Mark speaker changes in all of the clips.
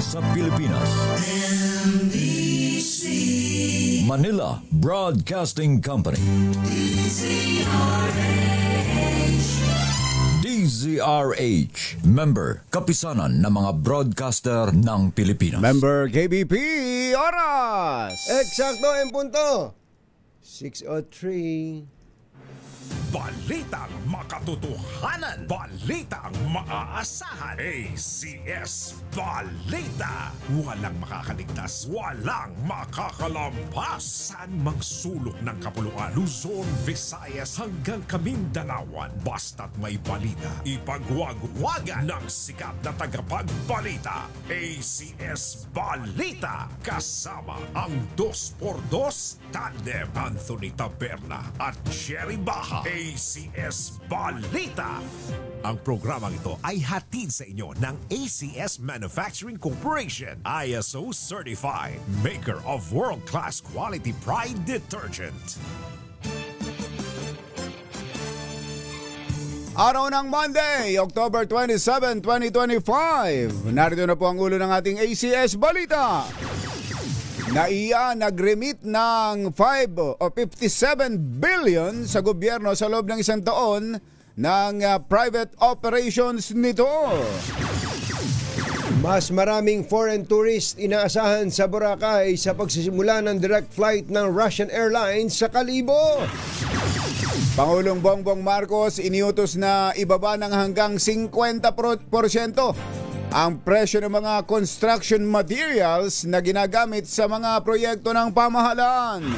Speaker 1: sa Pilipinas. NBC Manila Broadcasting Company. DZRH, member kapisanan ng mga broadcaster ng Pilipinas.
Speaker 2: Member KBP, oras!
Speaker 3: Eksakto en punto. 6:03.
Speaker 4: Balitang makatotohanan, balitang maaasahan. ACS Balita. Walang makakaligtas, walang makakalampas. Saan mang sulok ng kapuluan, Luzon, Visayas hanggang Kamindalawan. Basta't may balita, ipagwagwagan ng sikat na tagapagbalita. ACS Balita. Kasama ang 2x2 tandem Anthony Taberna at Jerry Baha. ACS Balita. Ang programang ito ay hatid sa inyo ng ACS Manufacturing Corporation, ISO certified, maker of world-class quality Pride detergent.
Speaker 2: Araw ng Monday, October 27, 2025. Narito na po ang ulo ng ating ACS Balita. NAIA nag-remit ng 57 billion sa gobyerno sa loob ng isang taon ng private operations nito.
Speaker 3: Mas maraming foreign tourist inaasahan sa Boracay sa pagsisimula ng direct flight ng Russian Airlines sa Kalibo.
Speaker 2: Pangulong Bongbong Marcos iniutos na ibaba ng hanggang 50% ang presyo ng mga construction materials na ginagamit sa mga proyekto ng pamahalaan.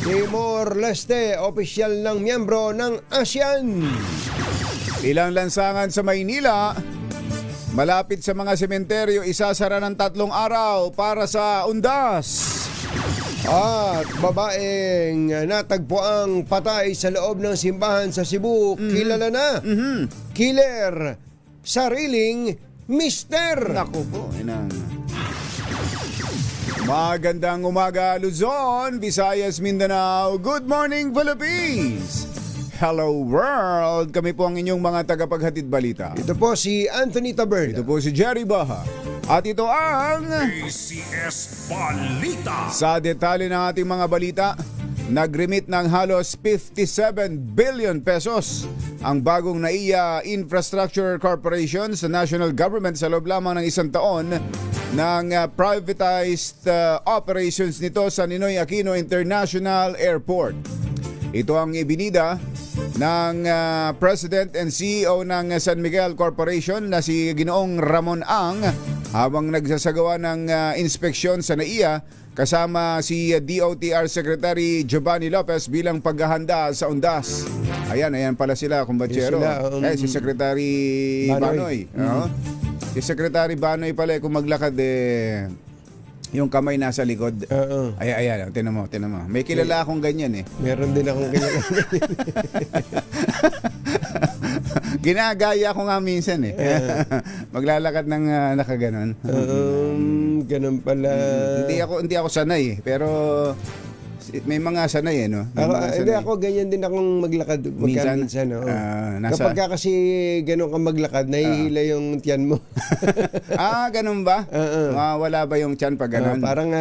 Speaker 3: Timor-Leste, opisyal ng miyembro ng ASEAN.
Speaker 2: Ilang lansangan sa Maynila, malapit sa mga sementeryo, isasara ng 3 araw para sa undas.
Speaker 3: At babaeng natagpuang patay sa loob ng simbahan sa Cebu, kilala na. Killer, sariling mister.
Speaker 2: Naku po, inang. Magandang umaga Luzon, Visayas, Mindanao. Good morning Philippines. Hello world. Kami po ang inyong mga tagapaghatid balita.
Speaker 3: Ito po si Anthony Taberna.
Speaker 2: Ito po si Jerry Baha. At ito ang
Speaker 4: ACS Balita.
Speaker 2: Sa detalye ng ating mga balita, nag-remit ng halos 57 billion pesos ang bagong NAIA Infrastructure Corporation sa national government sa loob lamang ng isang taon ng privatized operations nito sa Ninoy Aquino International Airport. Ito ang ibinida ng President and CEO ng San Miguel Corporation na si Ginoong Ramon Ang habang nagsasagawa ng inspeksyon sa NAIA kasama si DOTR Secretary Giovanni Lopez bilang paghahanda sa undas. Ayan pala sila, kumbatsero. Si Secretary Banoy. Si Secretary Banoy pala kung maglakad yung kamay nasa likod. Ayan, tinan mo. May kilala akong ganyan eh.
Speaker 3: Meron din akong ganyan.
Speaker 2: Ginagaya ko nga minsan eh. Maglalakad ng nakaganon.
Speaker 3: Ganun pala.
Speaker 2: Hindi ako sanay eh. Pero may mga sanay eh, no?
Speaker 3: Hindi ako, ganyan din akong maglakad. Minsan. Kapag kasi ganun kang maglakad, nahihila yung tiyan mo.
Speaker 2: Ganun ba? Wala ba yung tiyan pag ganun?
Speaker 3: Parang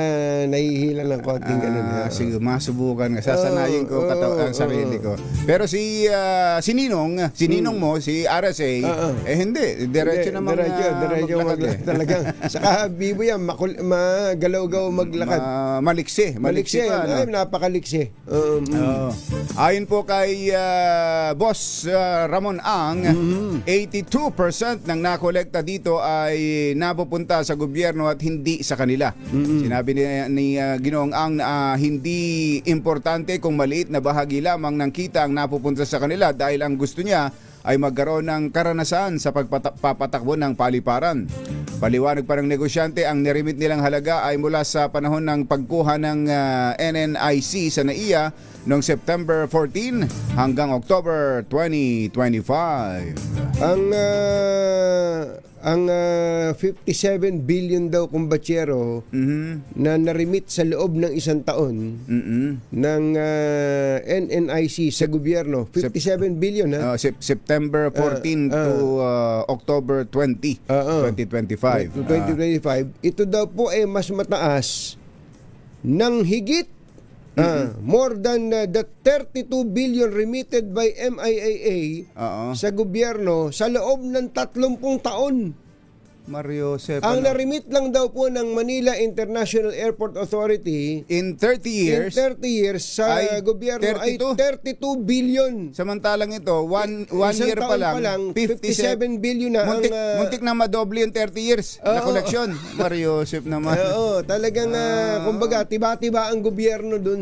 Speaker 3: nahihila lang konting ganun.
Speaker 2: Sige, masubukan nga. Sasanayin ko ang sarili ko. Pero si Ninong mo, si RSA, hindi. Diretso naman maglakad eh.
Speaker 3: Talagang. Saka bibo yan, magalaw-gaw maglakad.
Speaker 2: Maliksi.
Speaker 3: Maliksi. Napakaliksi.
Speaker 2: Ayon po kay Boss Ramon Ang, 82% ng nakolekta dito ay napupunta sa gobyerno at hindi sa kanila. Sinabi ni Ginoong Ang na hindi importante kung maliit na bahagi lamang ng kita ang napupunta sa kanila dahil ang gusto niya ay magkaroon ng karanasan sa pagpapatakbo ng paliparan. Paliwanag pa ng negosyante, ang nirimit nilang halaga ay mula sa panahon ng pagkuha ng NNIC sa NAIA noong September 14 hanggang October 2025.
Speaker 3: ang 57 billion daw kumbatsero na narimit sa loob ng isang taon ng NNIC sa gobyerno. 57 billion ha?
Speaker 2: September 14 to October 20, 2025.
Speaker 3: 2025. Ito daw po ay mas mataas ng higit more than the 32 billion remitted by MIAA sa gobyerno sa loob ng 30 taon.
Speaker 2: Mario Jose,
Speaker 3: Ang narimit lang daw po ng Manila International Airport Authority
Speaker 2: in 30 years,
Speaker 3: sa gobyerno
Speaker 2: 32?
Speaker 3: ay 32 billion.
Speaker 2: Samantalang ito, one
Speaker 3: Isang
Speaker 2: year
Speaker 3: taon
Speaker 2: pa lang,
Speaker 3: 57 billion na
Speaker 2: muntik na madoble yung 30 years na koleksyon. Mario Jose naman.
Speaker 3: Oo, talagang kumbaga tiba-tiba ang gobyerno doon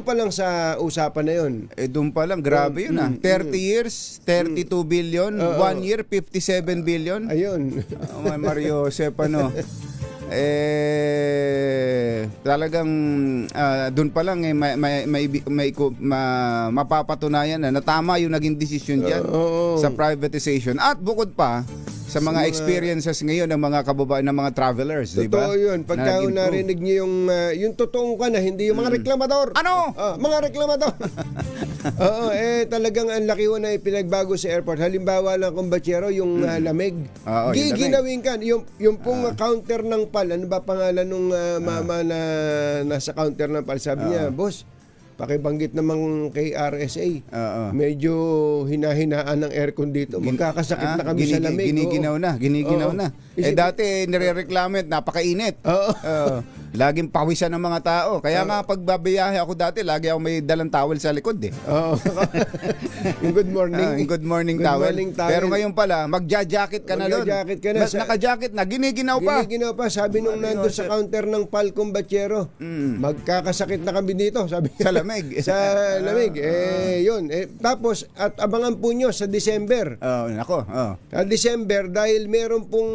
Speaker 3: pa lang sa usapan na 'yon.
Speaker 2: Doon pa lang, grabe yun 30 years, 32 billion, 1 year, 57 billion.
Speaker 3: Ayun.
Speaker 2: Mario Jose, talagang doon pa lang mapapatunayan na tama yung naging desisyon diyan sa privatization. At bukod pa sa mga experiences ngayon ng mga kababayan ng mga travelers, di ba?
Speaker 3: Totoo yun. Pagka narinig niyo yung totoong ka na, hindi yung mga reklamador.
Speaker 2: Ano?
Speaker 3: Mga reklamador. Oo, talagang ang laki na pinagbago sa airport. Halimbawa lang kumbatsero, yung lamig. Giginawin ka. Yung pong counter ng PAL, ano ba pangalan nung mama na nasa counter ng PAL? Sabi niya, boss, pakibanggit naman kay RSA. Medyo hinahinaan ng aircon dito. Magkakasakit na kami sa lamig.
Speaker 2: Giniginaw na. Dati nirereklamo, napakainit. Laging pawisan ng mga tao. Kaya nga pagbabiyahe ako dati, lagi ako may dalang towel sa likod
Speaker 3: Yung good morning.
Speaker 2: Good morning towel. Pero ngayon pala, magja-jacket ka na doon. Naka-jacket na, giniginaw pa. Sabi nung nandun sa counter ng PAL kumbatsero, magkakasakit na kami dito. Sabi
Speaker 3: sa lamig. Yun. Tapos, at abangan po nyo sa December. Sa December, dahil meron pong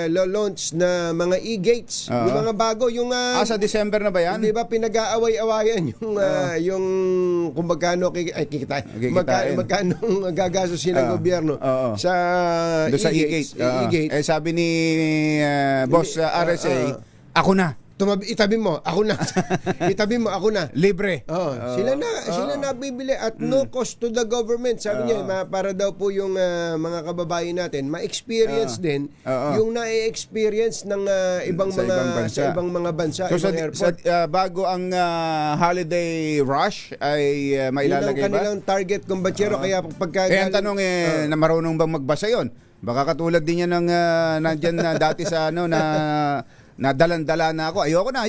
Speaker 3: launch na mga e-gates. Yung mga bago, yung
Speaker 2: sa December na ba yan?
Speaker 3: Di ba pinag-aaway-awayan yung kung magkano magkano gagastusin ng gobyerno sa e-gates.
Speaker 2: Sabi ni Boss RSA, ako na.
Speaker 3: Itabi mo, ako na.
Speaker 2: Libre.
Speaker 3: Sila na bibili at no cost to the government. Sabi niya, para daw po yung mga kababayan natin ma-experience din yung na-experience ng ibang mga bansa.
Speaker 2: So bago ang holiday rush ay mailalagay ba?
Speaker 3: Yun ang kanilang target kumbatsero. Kaya pagka
Speaker 2: ang tanong na marunong bang magbasa yon? Baka katulad din yan ng nandyan na dati sa nadalan-dala na ako. Ayoko na.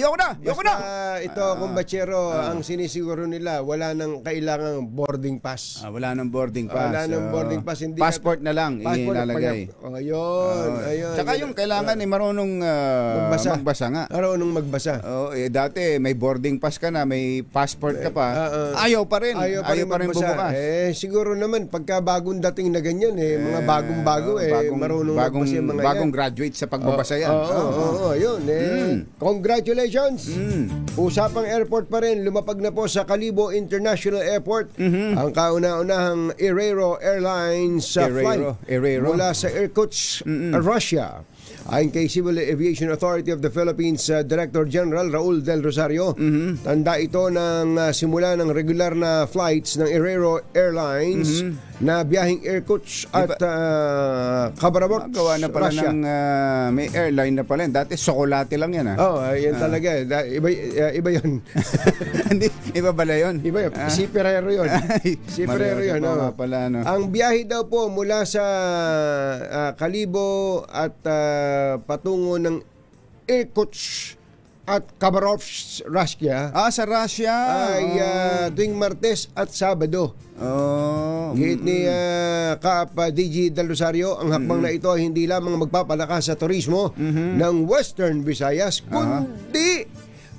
Speaker 3: Ito, kumbatsero, ang sinisiguro nila, wala nang kailangang boarding pass.
Speaker 2: Wala nang boarding pass.
Speaker 3: Hindi
Speaker 2: passport na lang ilalagay.
Speaker 3: Ayun.
Speaker 2: Tsaka yung kailangan marunong magbasa nga.
Speaker 3: Marunong magbasa.
Speaker 2: Dati may boarding pass ka na, may passport ka pa. Ayaw pa rin bumukas.
Speaker 3: Siguro naman, pagka bagong dating na ganyan, mga bagong-bago, marunong magbasa yung mga
Speaker 2: bagong graduate sa pagbabasa yan.
Speaker 3: Yun. Congratulations! Usapang airport pa rin, lumapag na po sa Calibo International Airport ang kauna-unahang Aerero Airlines flight mula sa Irkutsk, Russia. Ayon kay Civil Aviation Authority of the Philippines Director General Raul Del Rosario, tanda ito ng simula ng regular na flights ng Aerero Airlines na biyaheng Irkutsk at Khabarovsk,
Speaker 2: gawa na pala
Speaker 3: Russia.
Speaker 2: ng may airline na pala. Dati sokolate lang yan.
Speaker 3: Yan talaga. Iba yun.
Speaker 2: Hindi, iba pala yun.
Speaker 3: Iba yun. Si Ferrero yun. Ang biyahe daw po mula sa Calibo at patungo ng Irkutsk at Khabarovsk, Russia.
Speaker 2: Sa Russia.
Speaker 3: Ay tuwing Martes at Sabado. Gate ni Kaap DG Del Rosario, ang hakbang na ito ay hindi lamang magpapalakas sa turismo ng Western Visayas, kundi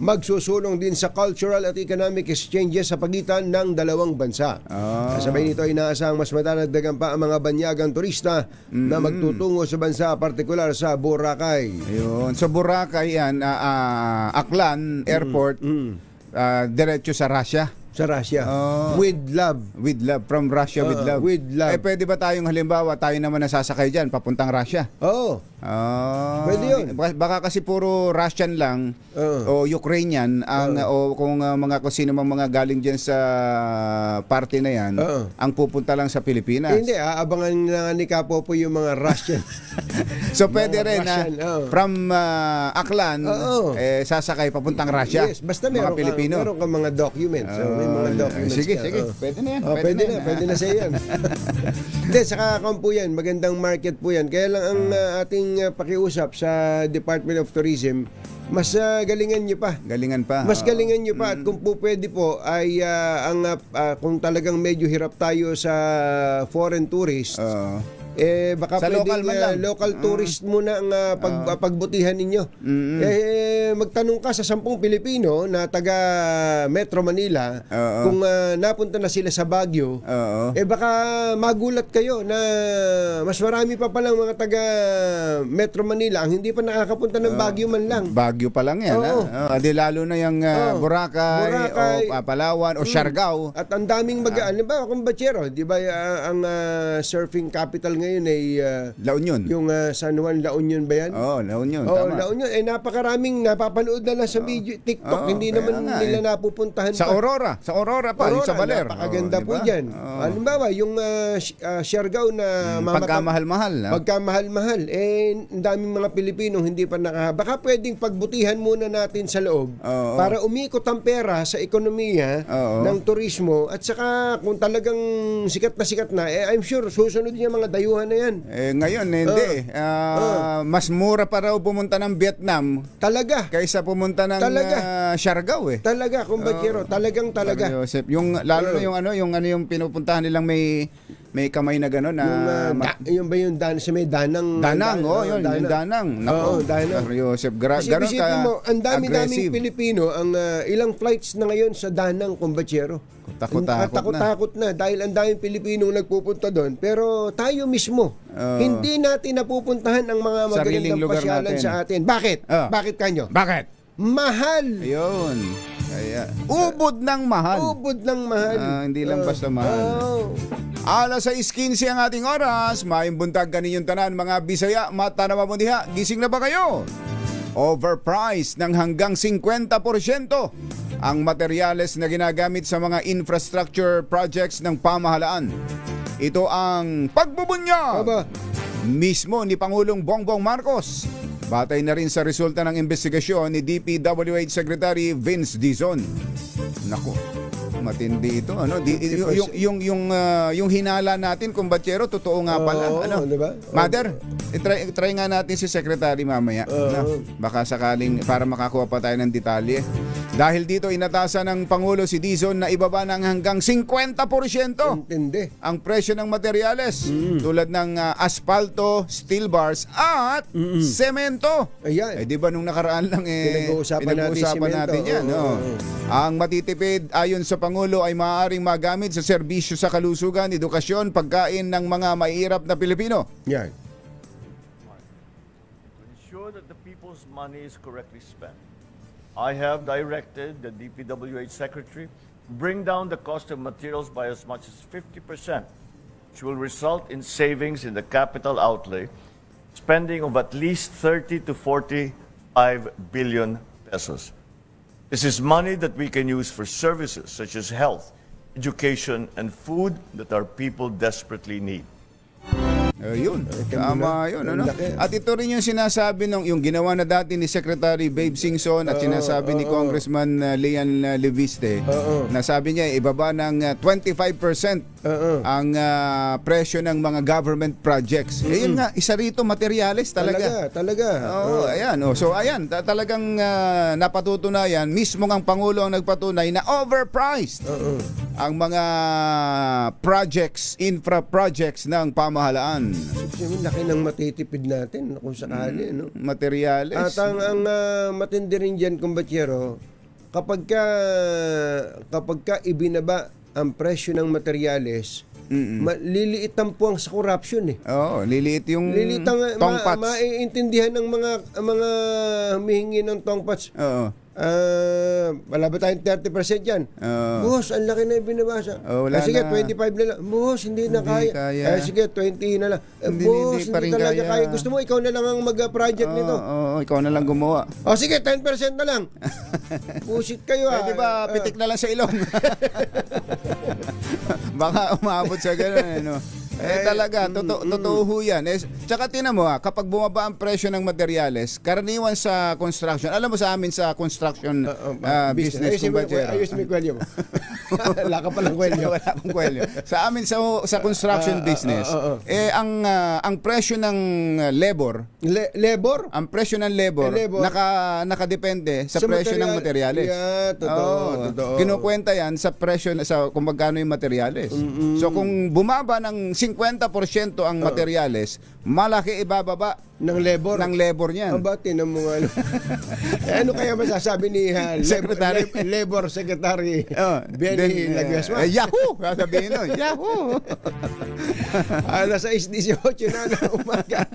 Speaker 3: magsusulong din sa cultural at economic exchanges sa pagitan ng dalawang bansa. Kasabay nito ay inaasahang mas madadagdagan pa ang mga banyagang turista na magtutungo sa bansa, partikular sa Boracay.
Speaker 2: Ayun. So Boracay yan, Aklan Airport, diretso sa Russia.
Speaker 3: Sa Russia.
Speaker 2: Oh.
Speaker 3: With love.
Speaker 2: With love, from Russia with love.
Speaker 3: With love.
Speaker 2: Pwede ba tayong halimbawa, tayo naman nasasakay dyan, papuntang Russia?
Speaker 3: Oo. Pwede yun.
Speaker 2: Baka kasi puro Russian lang o Ukrainian ang o kung kung sino mang mga galing diyan sa party na yan ang pupunta lang sa Pilipinas.
Speaker 3: Hindi, aabangan na ni Kapopo yung mga Russian.
Speaker 2: So pwede rin na
Speaker 3: Russian,
Speaker 2: from Aklan sasakay papuntang Russia.
Speaker 3: Yes, basta
Speaker 2: mga Pilipino.
Speaker 3: meron kang mga documents. May mga documents.
Speaker 2: Sige.
Speaker 3: Pwede
Speaker 2: na yan.
Speaker 3: Pwede na sa yan. Hindi, saka po yan. Magandang market po yan. Kaya lang ang ating pakiusap sa Department of Tourism, mas galingan nyo pa. Mas galingan nyo pa. At kung po pwede po, ay kung talagang medyo hirap tayo sa foreign tourists, baka
Speaker 2: sa
Speaker 3: pwedeng local tourist muna ang pagbutihan ninyo. Magtanong ka sa 10 Pilipino na taga Metro Manila, kung napunta na sila sa Baguio, baka magulat kayo na mas marami pa palang mga taga Metro Manila ang hindi pa nakakapunta ng Baguio man lang.
Speaker 2: Baguio pa lang yan. Di lalo na yung Boracay, o Palawan o Siargao.
Speaker 3: At ang daming ba kung Bachero, di ba ang surfing capital ngayon ay
Speaker 2: La Union.
Speaker 3: Yung San Juan, La Union ba yan?
Speaker 2: La Union, tama.
Speaker 3: La Union, napakaraming napapanood na lang sa video, TikTok, hindi naman nila napupuntahan
Speaker 2: sa Aurora pa, yung sa Baler.
Speaker 3: Napakaganda po dyan. Halimbawa, yung Siargao na pagkamahal-mahal, ang daming mga Pilipino hindi pa baka pwedeng pagbutihan muna natin sa loob para umikot ang pera sa ekonomiya ng turismo, at saka kung talagang sikat na, I'm sure susunod niya mga dayuhan na yan.
Speaker 2: Ngayon, hindi. Mas mura pa raw pumunta ng Vietnam
Speaker 3: talaga
Speaker 2: kaysa pumunta ng Siargao
Speaker 3: Talaga, kumbachero. Talaga.
Speaker 2: Yung lalo na yung pinupuntahan nilang may kamay na gano'n na
Speaker 3: yung ba yung sa may Danang.
Speaker 2: Yung Danang. Nako,
Speaker 3: Danang.
Speaker 2: Joseph,
Speaker 3: kasi isipin mo, ang daming Pilipino ang ilang flights na ngayon sa Danang, kumbachero. Takot na dahil ang daming Pilipinong nagpupunta doon, pero tayo mismo hindi natin napupuntahan ang mga magagandang pasyalan sa atin. Bakit? Bakit kanyo?
Speaker 2: Bakit?
Speaker 3: Mahal.
Speaker 2: Ayun. Ubod ng mahal. Hindi lang basta mahal. Alas 6:15 ang ating oras. Maimbuntag kaninyong tanan mga Bisaya, mata na mamundiha. Gising na ba kayo? Overpriced ng hanggang 50% ang materyales na ginagamit sa mga infrastructure projects ng pamahalaan. Ito ang pagbubunyag mismo ni Pangulong Bongbong Marcos. Batay na rin sa resulta ng investigasyon ni DPWH Secretary Vince Dizon. Nako, matindi ito. Yung hinala natin, kumbachero, totoo nga pala.
Speaker 3: Diba?
Speaker 2: Mother, try nga natin si Secretary mamaya. Baka sakaling para makakuha pa tayo ng detalye. Dahil dito inatasan ng Pangulo si Dizon na ibaba ng hanggang 50% ang presyo ng materyales tulad ng asfalto, steel bars at semento.
Speaker 3: Ayan.
Speaker 2: Di ba nung nakaraan lang pinag-uusapan natin yan. Ang matitipid ayon sa Pangulo ay maaaring magamit sa serbisyo sa kalusugan, edukasyon, pagkain ng mga mahihirap na Pilipino.
Speaker 3: Yan.
Speaker 5: To ensure that the people's money is correctly spent, I have directed the DPWH Secretary to bring down the cost of materials by as much as 50%, which will result in savings in the capital outlay, spending of at least 30 to 45 billion pesos. This is money that we can use for services such as health, education, and food that our people desperately need.
Speaker 2: Yun, tama yun. At ito rin yung sinasabi yung ginawa na dati ni Secretary Babe Singson at sinasabi ni Congressman Leon Leviste na sabi niya ibaba ng 25% ang presyo ng mga government projects. Yun nga, isa rito materyales talaga. Ayan. So ayan, talagang napatutunayan, mismo ang Pangulo ang nagpatunay na overpriced ang mga projects, infra projects ng pamahalaan.
Speaker 3: Laki ng matitipid natin kung sakali.
Speaker 2: Materyales.
Speaker 3: At ang matindi rin dyan, kumbachero, kapag ka ibinaba ang presyo ng materyales, liliit ang puwang sa corruption
Speaker 2: liliit yung tongpats.
Speaker 3: Maiintindihan ng mga humihingi ng tongpats. Wala ba tayong 30% yan? Boss, ang laki na yung binabasa.
Speaker 2: Wala
Speaker 3: sige,
Speaker 2: na.
Speaker 3: 25 na lang. Boss, hindi na kaya. Sige, 20 na lang. Boss,
Speaker 2: pa rin
Speaker 3: hindi talaga
Speaker 2: kaya.
Speaker 3: kaya. Gusto mo, ikaw na lang ang mag-project nito.
Speaker 2: Ikaw na lang gumawa.
Speaker 3: Sige, 10% na lang. Busit kayo
Speaker 2: Di ba, pitik na lang sa ilong. Baka umabot sa gano'n, ano. Talaga, totoo ho yan. Tsaka tinan mo kapag bumaba ang presyo ng materyales, karaniwan sa construction, alam mo sa amin sa construction business,
Speaker 3: ayos mo yung kwelyo mo. Wala ka palang kwelyo.
Speaker 2: Wala akong kwelyo. Sa amin sa construction business, ang presyo ng labor,
Speaker 3: Labor?
Speaker 2: ang presyo ng labor, nakadepende sa presyo ng materyales.
Speaker 3: Yeah, totoo.
Speaker 2: Kinukwenta yan sa presyo sa kung magkano yung materyales. So kung bumaba ng 50% ang materyales, malaki ibababa
Speaker 3: ng labor
Speaker 2: niyan.
Speaker 3: Aba, tinan mo nga. Ano kaya masasabi ni
Speaker 2: Secretary?
Speaker 3: Labor Secretary Benny Laguasma?
Speaker 2: Yahoo! Sasabihin nun, Yahoo!
Speaker 3: Alas 6:18 na ng umaga.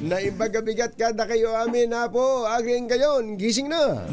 Speaker 3: Naimbaga-bigat kada kayo amin na po. Aging gayon, gising na.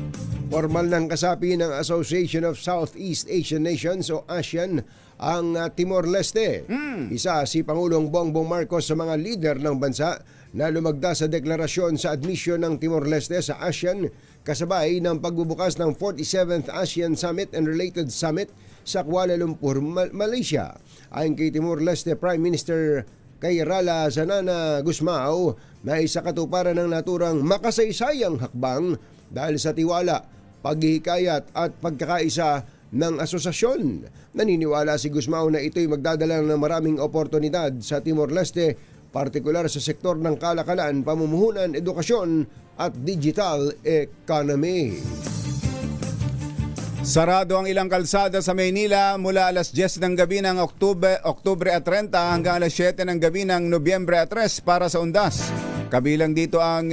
Speaker 3: Formal ng kasapi ng Association of Southeast Asian Nations o ASEAN ang Timor-Leste. Isa si Pangulong Bongbong Marcos sa mga leader ng bansa na lumagda sa deklarasyon sa admission ng Timor-Leste sa ASEAN kasabay ng pagbubukas ng 47th ASEAN Summit and related summit sa Kuala Lumpur, Malaysia. Ayon kay Timor-Leste Prime Minister Kairala Zanana Gusmao na isa katuparan ng naturang makasaysayang hakbang dahil sa tiwala, paghihikayat at pagkakaisa ng asosasyon. Naniniwala si Gusmao na ito'y magdadala ng maraming oportunidad sa Timor-Leste, partikular sa sektor ng kalakalan, pamumuhunan, edukasyon at digital economy.
Speaker 2: Sarado ang ilang kalsada sa Maynila mula alas 10 ng gabi ng Oktubre at 30 hanggang alas 7 ng gabi ng Nobyembre at 3 para sa undas. Kabilang dito ang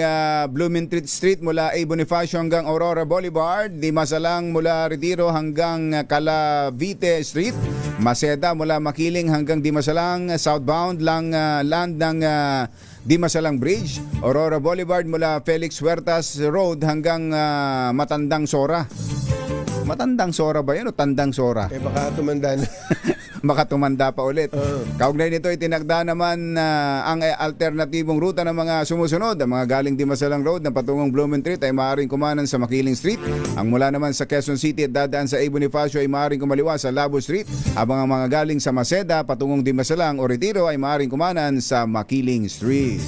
Speaker 2: Blumentritt Street mula A. Bonifacio hanggang Aurora Boulevard, Dimasalang mula Retiro hanggang Calavite Street, Maceda mula Makiling hanggang Dimasalang, southbound lang land ng Dimasalang Bridge, Aurora Boulevard mula Felix Huertas Road hanggang Matandang Sora. Matandang Sora ba yun o Tandang Sora?
Speaker 3: Baka tumanda na.
Speaker 2: Baka tumanda pa ulit. Kaugnay nito itinagda naman ang alternatibong ruta ng mga sumusunod. Ang mga galing Dimasalang Road na patungong Blumentritt ay maaaring kumanan sa Makiling Street. Ang mula naman sa Quezon City at dadaan sa A. Bonifacio ay maaaring kumaliwa sa Labo Street. Habang ang mga galing sa Maceda patungong Dimasalang o Retiro ay maaaring kumanan sa Makiling Street.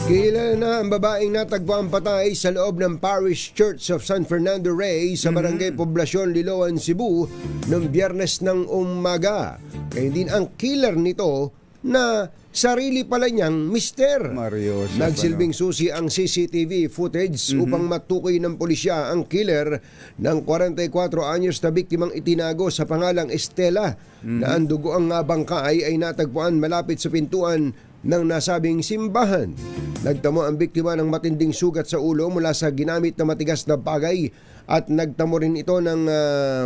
Speaker 3: Kilala na ang babaeng natagpuan patay sa loob ng Parish Church of San Fernando Rey sa Barangay Poblacion, Liloan, Cebu noong Biyernes ng umaga. Kaya din ang killer nito na sarili pala niyang mister.
Speaker 2: Mario,
Speaker 3: Nagsilbing susi ang CCTV footage upang matukoy ng pulisya ang killer ng 44 anyos na biktimang itinago sa pangalang Estela na ang dugoang bangkay ay natagpuan malapit sa pintuan ng nasabing simbahan. Nagtamo ang biktima ng matinding sugat sa ulo mula sa ginamit na matigas na bagay at nagtamo rin ito ng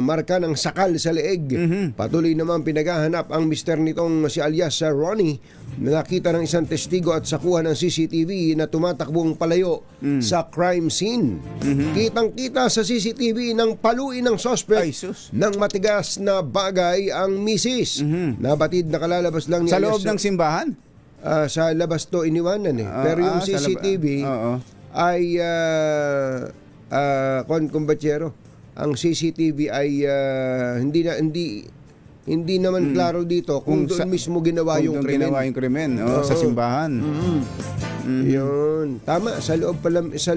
Speaker 3: marka ng sakal sa leeg. Patuloy naman pinaghahanap ang mister nitong si alias Ronnie na nakita ng isang testigo at sakuha ng CCTV na tumatakbong palayo sa crime scene. Kitang-kita sa CCTV ng paluin ng suspect ng matigas na bagay ang misis. Nabatid na kalalabas lang ni
Speaker 2: sa
Speaker 3: alias
Speaker 2: loob ng simbahan?
Speaker 3: Sa labas to iniwanan pero yung CCTV ay kumbatsero, ang CCTV ay hindi naman klaro dito kung doon mismo ginawa yung krimen.
Speaker 2: Sa simbahan.
Speaker 3: Yun. Tama, sa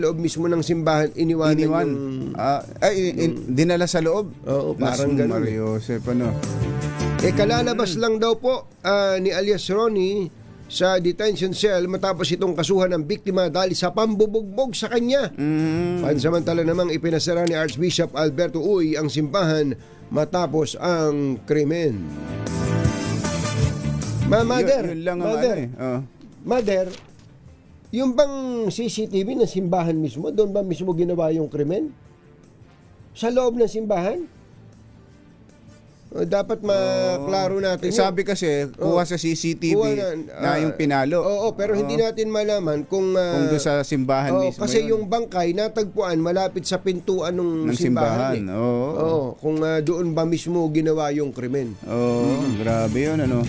Speaker 3: loob mismo ng simbahan iniwanan yung
Speaker 2: dinala sa loob?
Speaker 3: Oo, parang ganun.
Speaker 2: Mario Joseph, ano?
Speaker 3: Kalalabas lang daw po ni alias Ronnie sa detention cell matapos itong kasuhan ng biktima dahil sa pambubugbog sa kanya. Pansamantala namang ipinasara ni Archbishop Alberto Uy ang simbahan matapos ang krimen. Mother, yung bang CCTV ng simbahan mismo, doon ba mismo ginawa yung krimen? Sa loob ng simbahan? Dapat maklaro natin yun.
Speaker 2: Sabi kasi, kuha sa CCTV
Speaker 3: Kuha
Speaker 2: na yung pinalo.
Speaker 3: Oo, pero hindi natin malaman kung
Speaker 2: doon sa simbahan mismo.
Speaker 3: Kasi yung bangkay natagpuan malapit sa pintuan ng simbahan. Oo, kung doon ba mismo ginawa yung krimen.
Speaker 2: Grabe yun, ano.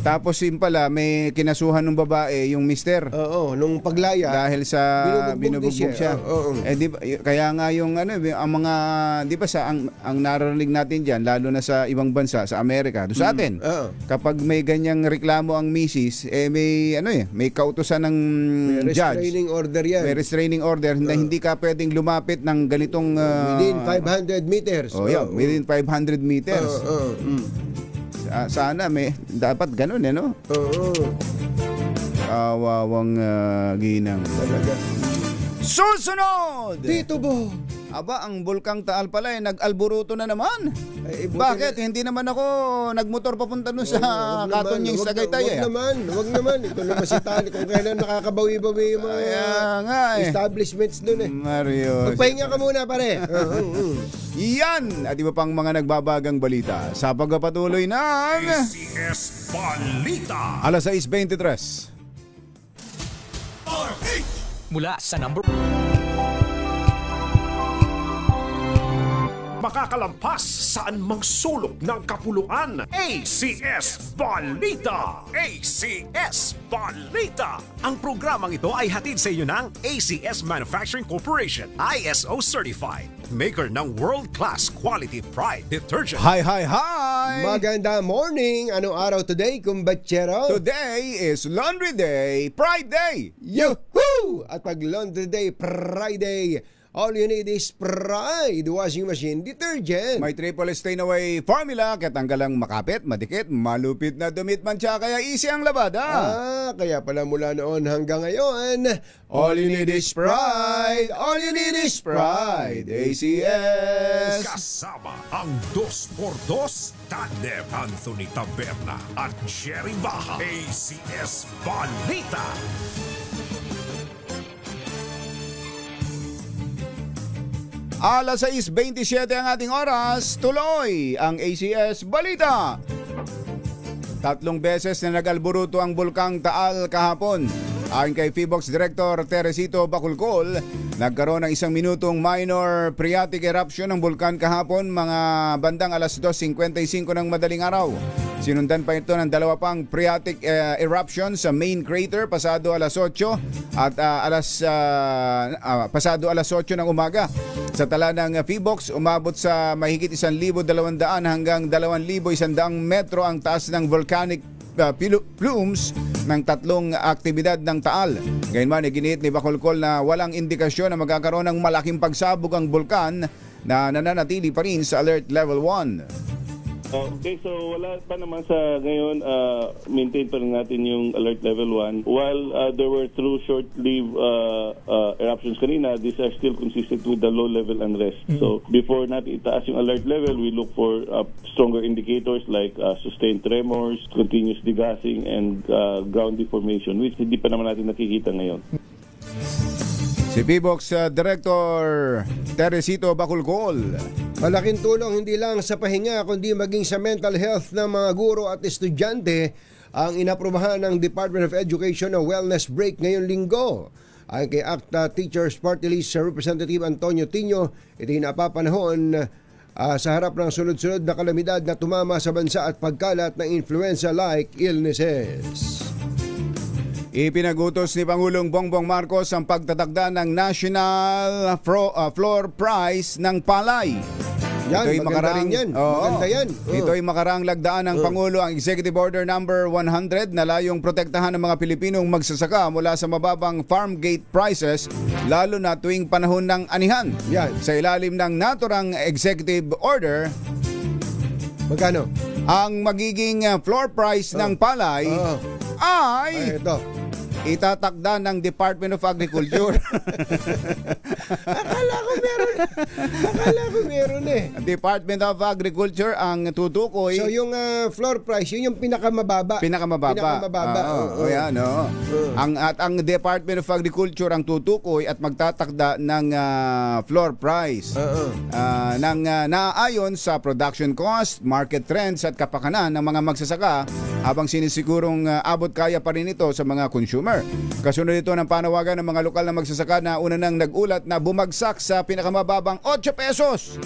Speaker 2: Tapos yun pala, may kinasuhan ng babae, yung mister.
Speaker 3: Nung paglaya.
Speaker 2: Dahil sa binubugbog siya. Kaya nga yung ang mga, di ba ang naririnig natin dyan, lalo na sa ibang bansa, sa Amerika, doon sa atin, kapag may ganyang reklamo ang misis, may kautusan ng judge.
Speaker 3: Restraining order yan.
Speaker 2: May restraining order na hindi ka pwedeng lumapit ng ganitong
Speaker 3: within 500 meters.
Speaker 2: Within 500 meters. Sana dapat ganun, no? Kawawang ginang talaga. Susunod!
Speaker 3: Tito Bo!
Speaker 2: Aba, ang Bulkang Taal pala nag-alburuto na naman. Bakit? Hindi naman ako nagmotor papunta nun sa Katonyeng Tagaytay.
Speaker 3: Wag naman. Ito naman si Tali kung kailan nakakabawi-bawi yung mga establishments dun
Speaker 2: Mario.
Speaker 3: Magpahinga ka muna, pare.
Speaker 2: Yan at iba pang mga nagbabagang balita sa pagpapatuloy ng
Speaker 4: ACS Balita.
Speaker 2: Alas 6:23.
Speaker 6: Mula sa number
Speaker 4: Makakalampas saan mang sulok ng kapuluan. ACS Balita! ACS Balita!
Speaker 6: Ang programang ito ay hatid sa iyo ng ACS Manufacturing Corporation, ISO Certified, maker ng world-class quality Pride detergent.
Speaker 2: Hi!
Speaker 3: Maganda morning! Anong araw today, kumbachero?
Speaker 2: Today is Laundry Day, Pride Day!
Speaker 3: Yuhuu! At pag Laundry Day, Pride Day, all you need is Pride washing machine detergent.
Speaker 2: May triple stain away formula, kaya tanggalang makapit, madikit, malupit na dumit mancha, kaya easy ang labada.
Speaker 3: Kaya pala mula noon hanggang ngayon,
Speaker 2: all you need is Pride. All you need is Pride. ACS.
Speaker 4: Kasama ang 2x2 tandem Anthony Taberna at Jerry Baja. ACS Balita.
Speaker 2: Alas 6:27 ang ating oras, tuloy ang ACS Balita. 3 beses na nag-alburuto ang Bulkang Taal kahapon. Ayon kay PHIVOLCS Director Teresito Baculcol, nagkaroon ng 1 minutong minor phreatic eruption ng bulkan kahapon mga bandang alas 2:55 ng madaling araw. Sinundan pa ito ng 2 pang phreatic eruption sa main crater pasado alas 8 at pasado alas 8 ng umaga. Sa tala ng PHIVOLCS, umabot sa mahigit 1,200 hanggang 2,100 metro ang taas ng volcanic plumes ng 3 aktibidad ng Taal. Gayunman, iginiit ni Bacolcol na walang indikasyon na magkakaroon ng malaking pagsabog ang bulkan na nananatili pa rin sa Alert Level 1.
Speaker 7: Okay, so wala pa naman sa ngayon, maintain pa rin natin yung Alert Level 1. While there were true short-lived eruptions kanina, these are still consistent with the low-level unrest. So before natin itaas yung alert level, we look for stronger indicators like sustained tremors, continuous degassing, and ground deformation, which hindi pa naman natin nakikita ngayon.
Speaker 2: Si PHIVOLCS Director Teresito Baculcol.
Speaker 3: Malaking tulong hindi lang sa pahinga kundi maging sa mental health ng mga guro at estudyante ang inaprubahan ng Department of Education ng wellness break ngayong linggo. Ayon kay ACTA Teachers Party List Representative Antonio Tino, ito napapanahon sa harap ng sunod-sunod na kalamidad na tumama sa bansa at pagkalat ng influenza-like illnesses.
Speaker 2: Ipinagutos ni Pangulong Bongbong Marcos ang pagtatakda ng National Floor Price ng palay.
Speaker 3: Yan, maganda rin yan. Maganda yan.
Speaker 2: Ito ay makaraang lagdaan ng Pangulo ang Executive Order number 100 na layong protektahan ng mga Pilipinong magsasaka mula sa mababang farm gate prices lalo na tuwing panahon ng anihan.
Speaker 3: Yan.
Speaker 2: Sa ilalim ng naturang Executive Order,
Speaker 3: magkano?
Speaker 2: Ang magiging floor price ng palay ay
Speaker 3: ito.
Speaker 2: Itatakda ng Department of Agriculture.
Speaker 3: Akala ko meron eh.
Speaker 2: Department of Agriculture ang tutukoy.
Speaker 3: So yung floor price, yun yung pinakamababa.
Speaker 2: Oo, yan, oo. Ang Department of Agriculture ang tutukoy at magtatakda ng floor price. Naayon sa production cost, market trends at kapakanan ng mga magsasaka habang sinisigurong abot kaya pa rin ito sa mga consumer. Kasunod ito ng panawagan ng mga lokal na magsasaka na una nang nag-ulat na bumagsak sa pinakamababang 8 pesos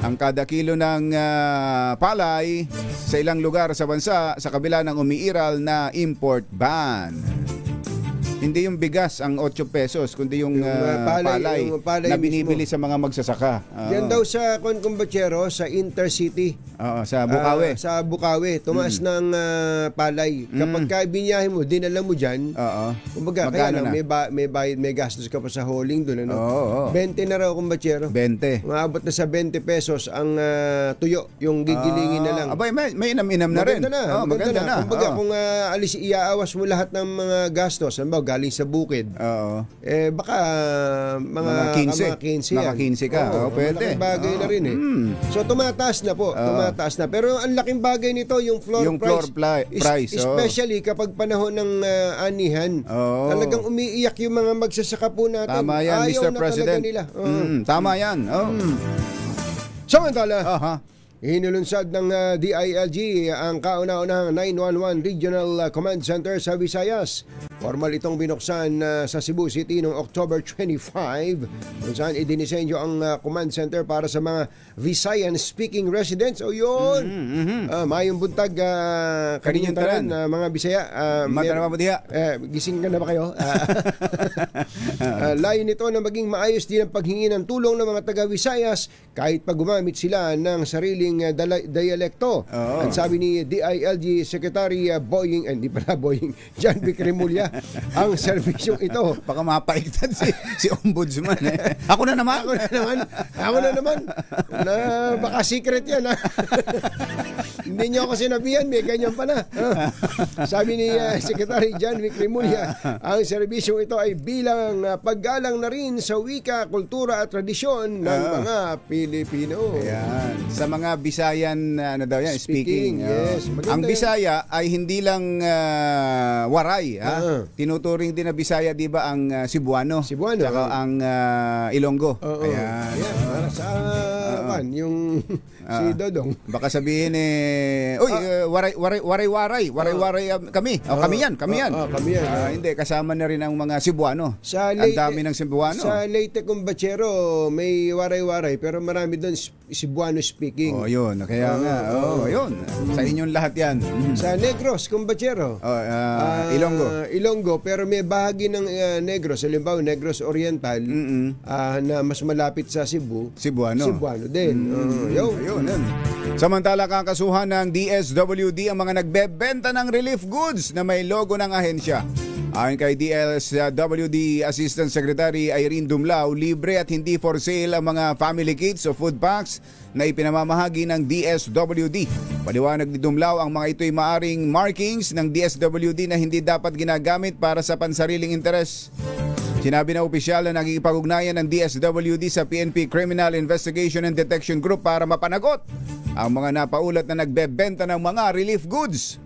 Speaker 2: ang kada kilo ng palay sa ilang lugar sa bansa sa kabila ng umiiral na import ban. Hindi yung bigas ang 8 pesos, kundi yung palay na binibili sa mga magsasaka.
Speaker 3: Yan daw sa Kumbatsero, sa Intercity.
Speaker 2: Oo, sa Bukawi.
Speaker 3: Sa Bukawi, tumaas ng palay. Kapag binyahe mo, dinala mo dyan, kumbaga, kaya lang, may gastos ka pa sa hauling doon. Ano? 20 na raw, Kumbatsero.
Speaker 2: 20.
Speaker 3: Maabot na sa 20 pesos ang tuyo, yung gigilingin na lang.
Speaker 2: Abay, may inam-inam na rin.
Speaker 3: Maganda na. Kumbaga, kung iaawas mo lahat ng mga gastos, galing sa bukid. Baka mga 15
Speaker 2: ka. Pwede.
Speaker 3: Malaking bagay na rin eh. So tumataas na po. Tumataas na. Pero ang laking bagay nito yung floor price. Especially kapag panahon ng anihan. Talagang umiiyak yung mga magsasaka po natin.
Speaker 2: Tama yan,
Speaker 3: Ayaw
Speaker 2: Mr. President.
Speaker 3: Nila.
Speaker 2: Tama yan.
Speaker 3: Samantala, hinulunsad ng DILG ang kauna-unahang 911 Regional Command Center sa Visayas. Formal itong binuksan sa Cebu City noong October 25 kung saan idinisenyo ang command center para sa mga Visayan-speaking residents. O yun! Mayong buntag kaninyong tanan, mga Bisaya. Gising ka na ba kayo? Layo nito na maging maayos din ang paghingi ng tulong ng mga taga-Visayas kahit pag gumamit sila ng sariling dialekto. Ang sabi ni DILG Secretary John Vic Remulla, ang serbisyong ito.
Speaker 2: Baka mapaigtad si Ombudsman. Ako na naman.
Speaker 3: Baka secret yan. Hindi nyo ako sinabihan, may ganyan pa na. Sabi ni Secretary John Vic Remulla, ang serbisyong ito ay bilang paggalang na rin sa wika, kultura at tradisyon ng mga Pilipino.
Speaker 2: Ayan. Sa mga Bisayan, speaking.
Speaker 3: Yes.
Speaker 2: Ang Bisaya ay hindi lang waray. Tinuturing din na Bisaya, di ba, ang Cebuano. Saka ang Ilonggo. Ayan.
Speaker 3: Para sa yung si Dodong.
Speaker 2: Baka sabihin waray kami. Kami yan. Hindi, kasama na rin ang mga Cebuano. Ang dami ng Cebuano.
Speaker 3: Sa Leyte Kumbatsero, may waray-waray, pero marami doon Cebuano speaking.
Speaker 2: Yun. Kaya nga. Yun. Sa inyong lahat yan.
Speaker 3: Sa Negros Kumbatsero. Ilonggo, pero may bahagi ng Negros, halimbawa Negros Oriental, na mas malapit sa Cebu. Cebuano din.
Speaker 2: Yun. Samantala, kakasuhan ng DSWD ang mga nagbebenta ng relief goods na may logo ng ahensya. Ayon kay DSWD Assistant Secretary Irene Dumlao, libre at hindi for sale ang mga family kits o food packs na ipinamamahagi ng DSWD. Paliwanag ni Dumlao, ang mga ito'y maaring markings ng DSWD na hindi dapat ginagamit para sa pansariling interes. Sinabi na opisyal na nakikipag-ugnayan ng DSWD sa PNP Criminal Investigation and Detection Group para mapanagot ang mga napaulat na nagbebenta ng mga relief goods.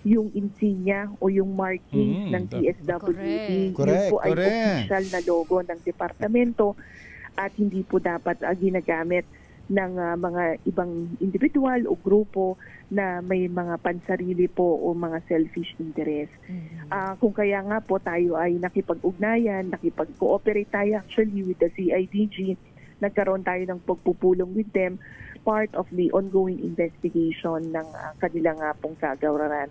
Speaker 8: Yung insignia o yung markings ng DSWD, yun po ay official na logo ng departamento at hindi po dapat ginagamit ng mga ibang individual o grupo na may mga pansarili po o mga selfish interest. Kung kaya nga po tayo ay nakipag-ugnayan, nakipag-cooperate tayo actually with the CIDG, nagkaroon tayo ng pagpupulong with them, part of the ongoing investigation ng kanilang pong kagawaran.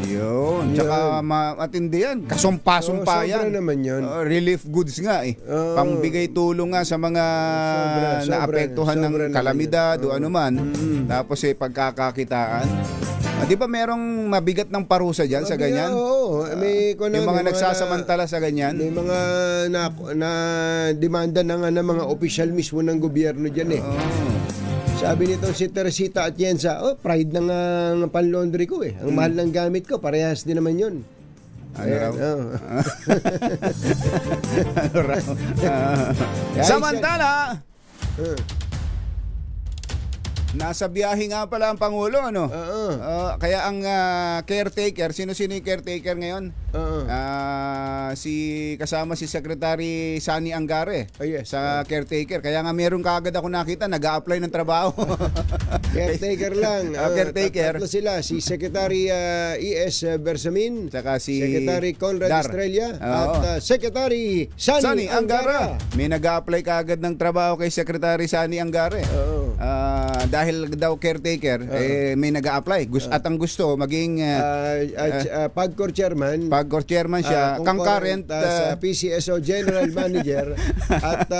Speaker 2: Yun. Tsaka matindi yan. Kasumpa-sumpa yan.
Speaker 3: Sobra naman yun.
Speaker 2: Relief goods nga eh. Pambigay tulong nga sa mga naapektuhan ng kalamidad o anuman. Tapos pagkakakitaan. Di ba merong mabigat ng parusa dyan sa ganyan?
Speaker 3: Oo.
Speaker 2: Yung mga nagsasamantala sa ganyan?
Speaker 3: May mga na demanda ng mga opisyal mismo ng gobyerno dyan eh. Sabi nito si Teresita Atienza, pride ng panlaundry ko eh. Ang mahal ng gamit ko, parehas din naman yun.
Speaker 2: Ano raw?
Speaker 3: Oh.
Speaker 2: Ano raw? Samantala, nasa biyahe nga pala ang Pangulo, ano? Kaya ang caretaker, sino-sino yung caretaker ngayon? Kasama si Secretary Sani Angare sa caretaker. Kaya nga meron kaagad ako nakita, nag-a-apply ng trabaho.
Speaker 3: Caretaker lang.
Speaker 2: Caretaker.
Speaker 3: Tatlo sila, si Secretary E.S. Bersamin,
Speaker 2: saka si
Speaker 3: Secretary Conrad
Speaker 2: Dar
Speaker 3: Estrella, at Secretary Sani Angara.
Speaker 2: May nag-a-apply kaagad ng trabaho kay Secretary Sani Angare. Dahil daw caretaker, may nag-a-apply. At ang gusto, maging
Speaker 3: PAGCOR chairman.
Speaker 2: PAGCOR chairman siya, concurrent
Speaker 3: sa PCSO General Manager at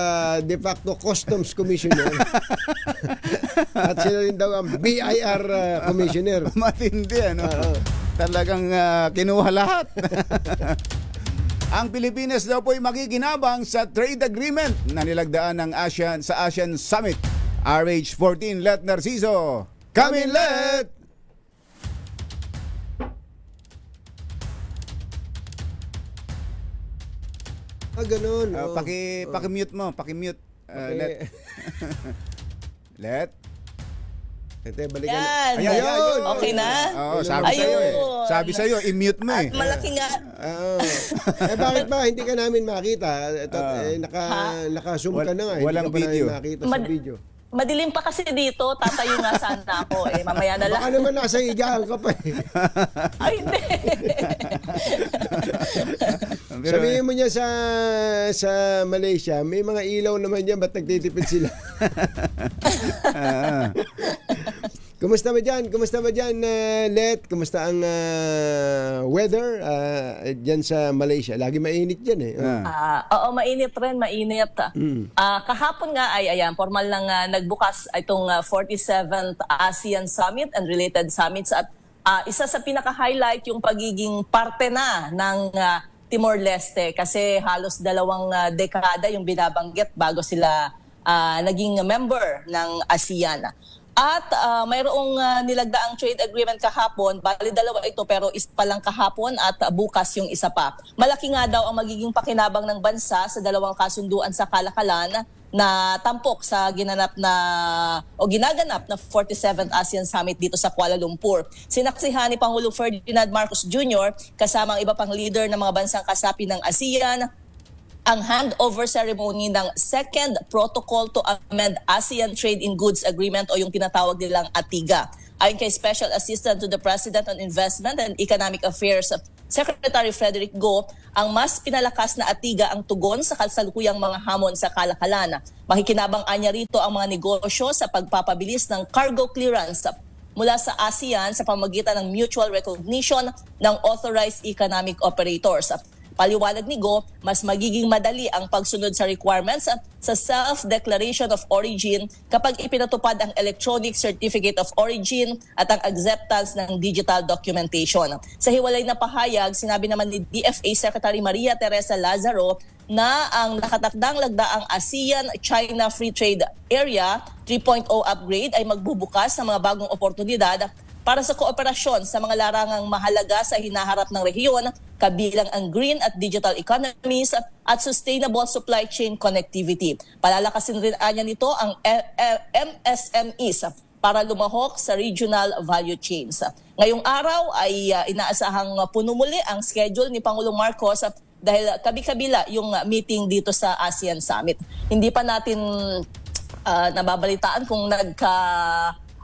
Speaker 3: de facto Customs Commissioner. At sila rin daw ang BIR Commissioner.
Speaker 2: Matindi, ano? Talagang kinuha lahat. Ang Pilipinas daw po ay magiginabang sa trade agreement na nilagdaan ng sa ASEAN Summit. RH14, Let Narciso. Come in, Let!
Speaker 3: Ganun.
Speaker 2: Paki-mute mo, paki-mute. Let. Let.
Speaker 3: Ito, balikan.
Speaker 9: Yan. Okay na?
Speaker 2: Oo, sabi sa'yo, i-mute mo eh.
Speaker 9: At malaki nga.
Speaker 3: Bakit ba? Hindi ka namin makita. Naka-zoom ka na nga.
Speaker 2: Walang video.
Speaker 3: Hindi ka pa namin makita sa video.
Speaker 9: Madilim pa kasi dito, tatayo nga sana ako mamaya na lang.
Speaker 3: Baka naman nasa higaan ka pa
Speaker 9: Ay, hindi.
Speaker 3: Sabihin mo niya sa Malaysia, may mga ilaw naman yan, ba't nagtitipid sila? Kumusta ba dyan, Let? Kumusta ang weather dyan sa Malaysia? Lagi mainit dyan
Speaker 9: Oo, mainit rin, mainit. Kahapon nga formal lang nagbukas itong 47th ASEAN Summit and related summits. At isa sa pinaka-highlight yung pagiging parte na ng Timor-Leste kasi halos 2 dekada yung binabanggit bago sila naging member ng ASEAN. At mayroong nilagdaang trade agreement kahapon, bali 2 ito pero isa pa lang kahapon at bukas yung isa pa. Malaki nga daw ang magiging pakinabang ng bansa sa 2 kasunduan sa kalakalan na tampok sa ginaganap na 47th ASEAN Summit dito sa Kuala Lumpur. Sinaksihan ni Pangulong Ferdinand Marcos Jr. kasama ang iba pang leader ng mga bansang kasapi ng ASEAN ang handover ceremony ng Second Protocol to Amend ASEAN Trade in Goods Agreement o yung tinatawag nilang ATIGA. Ayon kay Special Assistant to the President on Investment and Economic Affairs, Secretary Frederick Go, ang mas pinalakas na ATIGA ang tugon sa kasalukuyang mga hamon sa kalakalan. Makikinabang-an niya rito ang mga negosyo sa pagpapabilis ng cargo clearance mula sa ASEAN sa pamamagitan ng mutual recognition ng authorized economic operators. Paliwanag ni Go, mas magiging madali ang pagsunod sa requirements sa self-declaration of origin kapag ipinatupad ang electronic certificate of origin at ang acceptance ng digital documentation. Sa hiwalay na pahayag, sinabi naman ni DFA Secretary Maria Teresa Lazaro na ang nakatakdang lagdaang ASEAN-China Free Trade Area 3.0 upgrade ay magbubukas ng mga bagong oportunidad para sa kooperasyon sa mga larangang mahalaga sa hinaharap ng rehiyon, kabilang ang green at digital economies at sustainable supply chain connectivity. Palalakasin rin niya nito ang MSMEs para lumahok sa regional value chains. Ngayong araw ay inaasahang puno muli ang schedule ni Pangulong Marcos dahil kabi-kabila yung meeting dito sa ASEAN Summit. Hindi pa natin nababalitaan kung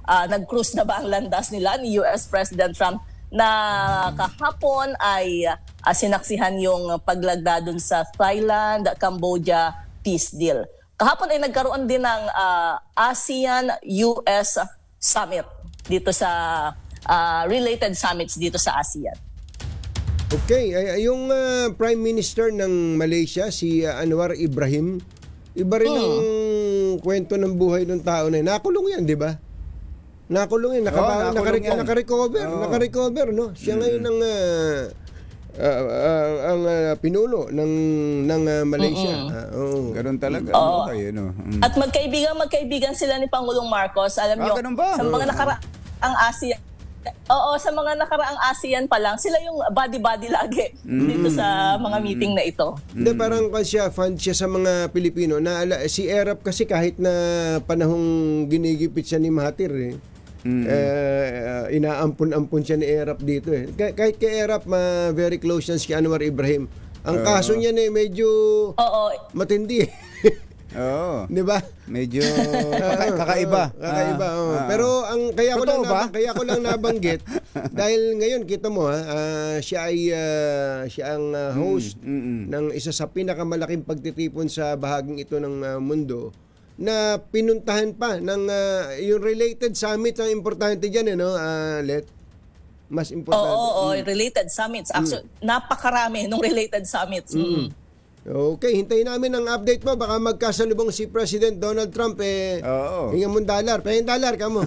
Speaker 9: nag-cruise na ba ang landas nila ni US President Trump na kahapon ay sinaksihan yung paglagda dun sa Thailand, Cambodia peace deal. Kahapon ay nagkaroon din ng ASEAN-US Summit dito sa related summits dito sa ASEAN.
Speaker 3: Okay, yung Prime Minister ng Malaysia, si Anwar Ibrahim, iba rin ang kwento ng buhay ng tao na yun. Nakulong yan, di ba? Nakulong yan, naka-recover, no? Siya ngayon ang pinuno ng Malaysia.
Speaker 2: Ganun talaga.
Speaker 9: At magkaibigan sila ni Pangulong Marcos. Alam niyo, sa mga nakaraang ASEAN Oo, sa mga nakaraang ASEAN pa lang, sila yung body-body lagi dito sa mga meeting na ito.
Speaker 3: Hindi, parang fan siya sa mga Pilipino. Si Erap kasi kahit na panahong ginigipit siya ni Mahathir, inaampun-ampun siya ni Erap dito. Kahit kay Erap, very close yan si Anwar Ibrahim. Ang kaso niya medyo matindi.
Speaker 2: Oo.
Speaker 3: Di ba?
Speaker 2: Medyo kakaiba.
Speaker 3: Kakaiba. Pero ang kaya ko lang nabanggit dahil ngayon kita mo siya ang host ng isa sa pinakamalaking pagtitipon sa bahaging ito ng mundo na pinuntahan pa ng yung related summit ang importante diyan Let. Mas importante.
Speaker 9: Related summits. Actually, napakarami ng related summits.
Speaker 3: Okay, hintayin namin ang update mo. Baka magkasalubong si President Donald Trump hinga mong dollar. Pahing dollar ka mo.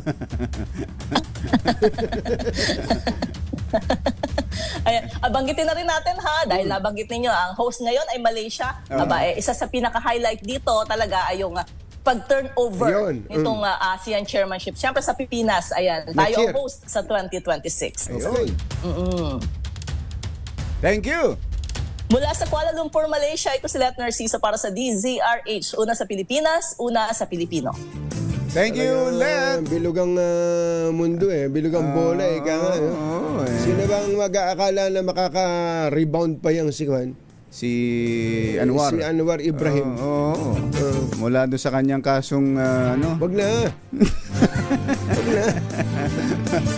Speaker 9: Ayan, banggitin na rin natin dahil nabanggit ninyo, ang host ngayon ay Malaysia. Isa sa pinaka-highlight dito talaga ay yung pag-turnover nitong ASEAN chairmanship. Siyempre sa Pilipinas, tayo ang host sa 2026.
Speaker 3: Okay.
Speaker 2: Thank you.
Speaker 9: Mula sa Kuala Lumpur, Malaysia, ito si Let Narciso para sa DZRH. Una sa Pilipinas, una sa Pilipino.
Speaker 2: Thank you, Let.
Speaker 3: Bilugang mundo bilugang bola Sino bang mag-aakala na makaka-rebound pa yung si Juan?
Speaker 2: Si Anwar.
Speaker 3: Si Anwar Ibrahim.
Speaker 2: Mula doon sa kanyang kasong
Speaker 3: Wag na.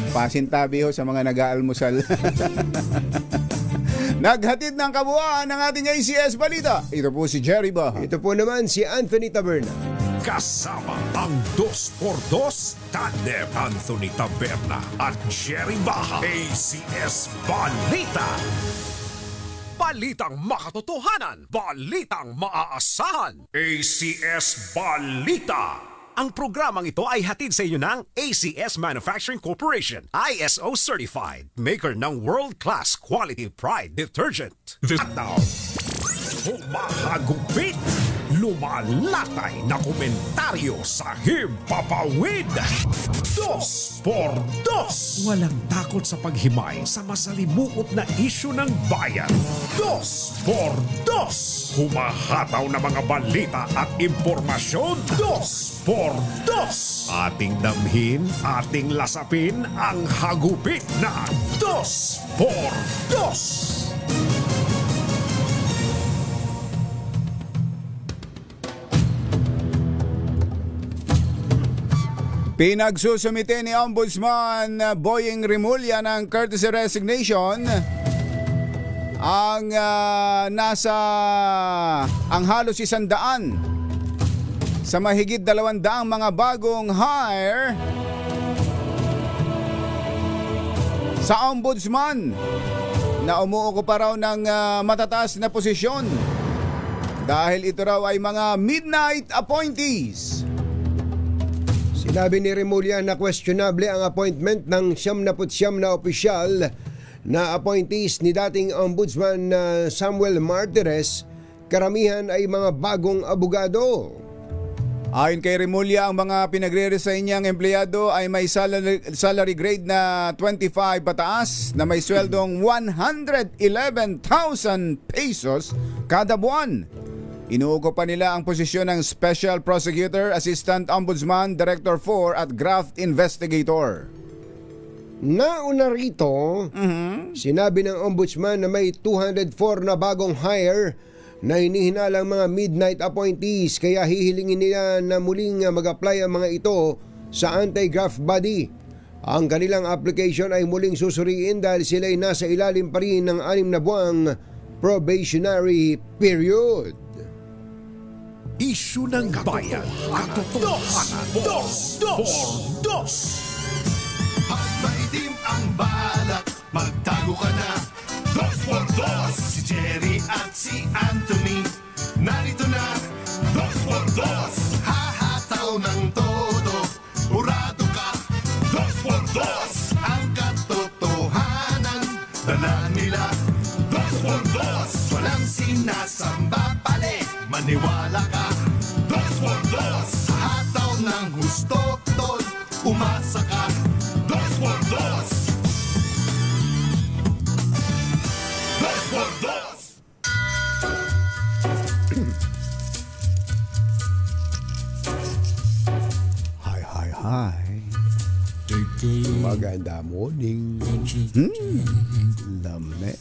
Speaker 2: Pasintabi ho sa mga nag-aalmusal. Naghatid ng kabuuan ng ating ACS Balita. Ito po si Jerry Baha.
Speaker 3: Ito po naman si Anthony Taberna.
Speaker 4: Kasama ang 2x2 Tandem Anthony Taberna at Jerry Baha. ACS Balita. Balitang makatotohanan. Balitang maaasahan. ACS Balita. Ang programang ito ay hatid sa inyo ng ACS Manufacturing Corporation, ISO Certified, maker ng world-class quality pride detergent. At now, humahagupit, lumalatay na komentaryo sa Himpapawid. 2x2. Walang takot sa paghimay sa masalimuot na isyu ng bayan. 2x2. Humahataw na mga balita at impormasyon. 2x2. Ating damhin, ating lasapin ang hagupit na 2x2.
Speaker 2: Pinagsusumite ni Ombudsman Boying Rimulya ng courtesy resignation ang halos 100 sa mahigit 200 mga bagong hire sa Ombudsman na umuukupa raw ng matataas na posisyon dahil ito raw ay mga midnight appointees.
Speaker 3: Sinabi ni Rimulya na questionable ang appointment ng 79 na opisyal na appointees ni dating Ombudsman Samuel Martires. Karamihan ay mga bagong abogado.
Speaker 2: Ayon kay Rimulya, ang mga pinagre-resign niyang empleyado ay may salary grade na 25 pataas na may sweldong 111,000 pesos kada buwan. Inuuko pa nila ang posisyon ng Special Prosecutor, Assistant Ombudsman, Director 4 at Graft Investigator.
Speaker 3: Nauna rito, sinabi ng Ombudsman na may 204 na bagong hire na hinihinalang mga midnight appointees, kaya hihilingin nila na muling mag-apply ang mga ito sa anti-graft body. Ang kanilang application ay muling susuriin dahil sila ay nasa ilalim pa rin ng 6 na buwang probationary period.
Speaker 4: Isyu ng bayan, katotohanan. 2x2.
Speaker 10: At maitim ang balak, magtago ka na. 2x2. Si Jerry at si Anthony, narito na. 2x2. Hahataw ng todo, urado ka. 2x2. Ang katotohanan, dala nila. 2x2. Walang sinasamba pali, maniwala ka. 2x2. Hataw ng husto, tol, umasa ka. 2x2.
Speaker 3: Maganda morning.
Speaker 2: Lamig.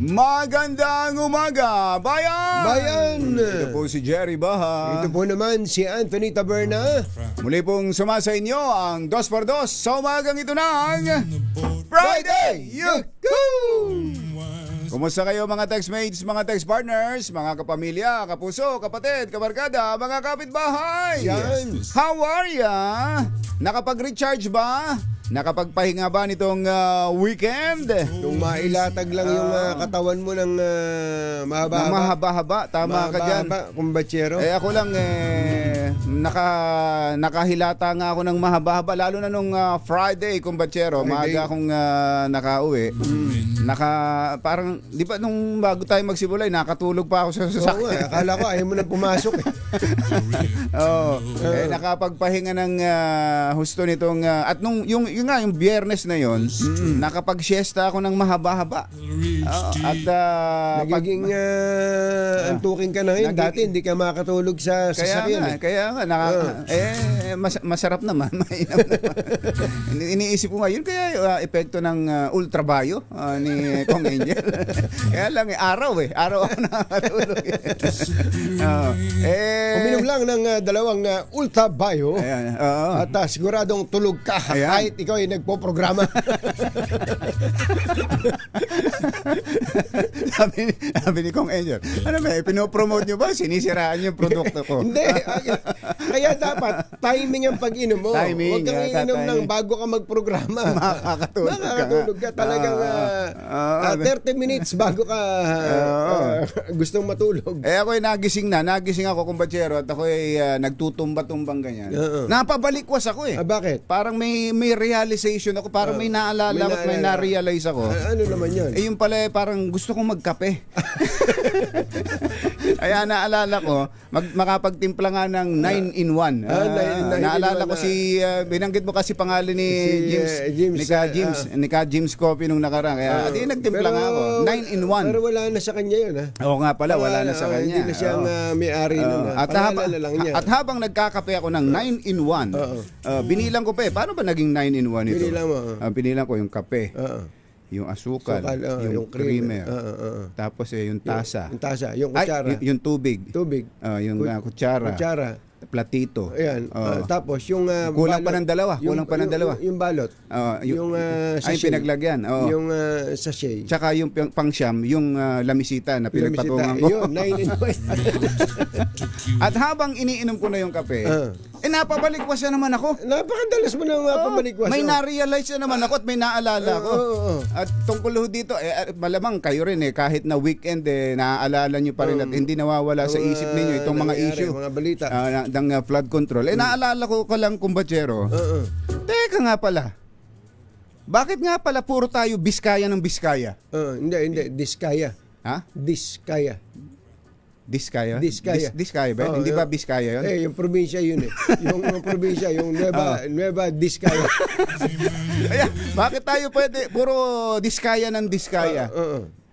Speaker 2: Magandang umaga, bayan!
Speaker 3: Bayan!
Speaker 2: Ito po si Jerry Baha.
Speaker 3: Ito po naman si Anthony Taberna.
Speaker 2: Muli pong sumasa inyo ang 2x2 sa umagang ito ng Friday! Yuhuu! Kumusta kayo mga textmates, mga text partners, mga kapamilya, kapuso, kapatid, kabarkada, mga kapitbahay?
Speaker 3: Yan.
Speaker 2: How are ya? Nakapag-recharge ba? Nakapagpahinga ba nitong weekend?
Speaker 3: Yung mailatag lang yung katawan mo ng mahaba-haba.
Speaker 2: Mahaba-haba, tama ka dyan.
Speaker 3: Kumbatsero.
Speaker 2: Ako lang nakahilata nga ako ng mahaba-haba, lalo na nung Friday, kumbatsero. Maaga akong nakauwi. Parang, di ba nung bago tayo magsimula, nakatulog pa ako sa sasakyan.
Speaker 3: Akala ko ayaw mo na pumasok
Speaker 2: nakapagpahinga ng husto nitong at nung yung Biyernes na yon, nakapag-siesta ako ng mahaba-haba.
Speaker 3: Nagiging antukin ka na ngayon. Dati hindi ka makatulog sa sasakyan.
Speaker 2: Kaya nga masarap naman, mainam naman. Iniisip ko ngayon kaya epekto ng ultrabayo ni Kong Angel. Kaya lang araw ako nakatulog.
Speaker 3: Uminom lang ng dalawang ultrabayo at siguradong tulog ka kahit ikaw ay nagpo-programa.
Speaker 2: sabi ni Kong Angel, ano ba, pinopromote nyo ba? Sinisiraan yung produkto ko.
Speaker 3: Hindi. Kaya dapat timing ang pag-inom mo. Huwag kang iinom ng bago ka magprograma. Makakatulog ka. Talagang 30 minutes bago ka gustong matulog.
Speaker 2: Ako'y nagising ako, kumbatsero, at ako'y nagtutumba-tumbang ganyan. Napabalikwas ako
Speaker 3: Bakit?
Speaker 2: Parang may realization ako, parang may naalala ko, may na-realize ako.
Speaker 3: Ano naman yun?
Speaker 2: Yung pala parang gusto kong magkape. Kaya naalala ko, makapagtimpla nga ng 9-in-1. Naalala ko binanggit mo kasi pangalan ni James Coffee nung nakaraan. Kaya nagtimpla nga ako. 9-in-1.
Speaker 3: Pero wala na sa kanya yun, ha?
Speaker 2: Oo nga pala, wala na sa kanya.
Speaker 3: Hindi na siyang may-ari nun.
Speaker 2: At habang nagkakape ako ng 9-in-1, binilang ko pa paano ba naging 9-in-1 ito?
Speaker 3: Binilang mo?
Speaker 2: Binilang ko yung kape. Yung asukal, yung creamer, tapos yung tasa.
Speaker 3: Yung tasa, yung kutsara.
Speaker 2: Yung tubig. Yung kutsara. Platito.
Speaker 3: Ayan. Tapos yung
Speaker 2: kulang pa ng dalawa.
Speaker 3: Yung balot. Yung sachet.
Speaker 2: Pinaglagyan.
Speaker 3: Yung sachet.
Speaker 2: Tsaka yung pangsyam, yung lamisita na pinagpatungan ko.
Speaker 3: Yun, 9-in-1.
Speaker 2: At habang iniinom ko na yung kape, napabalikwas na naman ako.
Speaker 3: Napakadalas mo na mapabalikwas.
Speaker 2: May na-realize na naman ako at may naalala ko. At tungkol dito, malamang kayo rin kahit na weekend, naaalala nyo pa rin at hindi nawawala sa isip ninyo itong mga issue.
Speaker 3: Mga balita.
Speaker 2: Ng flood control. Naalala ko lang, kumbatsero. Teka nga pala. Bakit nga pala puro tayo Biskaya ng Biskaya?
Speaker 3: Hindi. Diskaya.
Speaker 2: Ha?
Speaker 3: Diskaya.
Speaker 2: Diskaya?
Speaker 3: Diskaya.
Speaker 2: Diskaya ba? Hindi ba Biskaya yun?
Speaker 3: Yung probinsya yun Yung probinsya, yung Nueva Diskaya.
Speaker 2: Bakit tayo puro Diskaya ng Diskaya?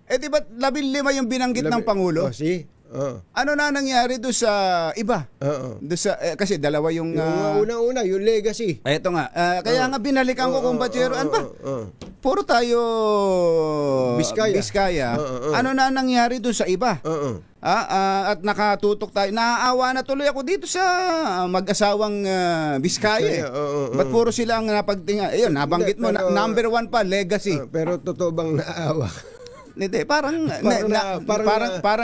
Speaker 2: Di ba 15 yung binanggit ng Pangulo? Ano na nangyari doon sa iba? Kasi dalawa yung
Speaker 3: una-una, yung legacy.
Speaker 2: Eto nga. Kaya nga binalikan ko, kumbatsero. Ano ba? Puro tayo Biskaya. Ano na nangyari doon sa iba? At nakatutok tayo. Naaawa na tuloy ako dito sa mag-asawang Biskaya. Ba't puro sila ang napagtinga? Ayun, nabanggit mo, number 1 pa, legacy.
Speaker 3: Pero totoo bang naawa?
Speaker 2: Hindi, parang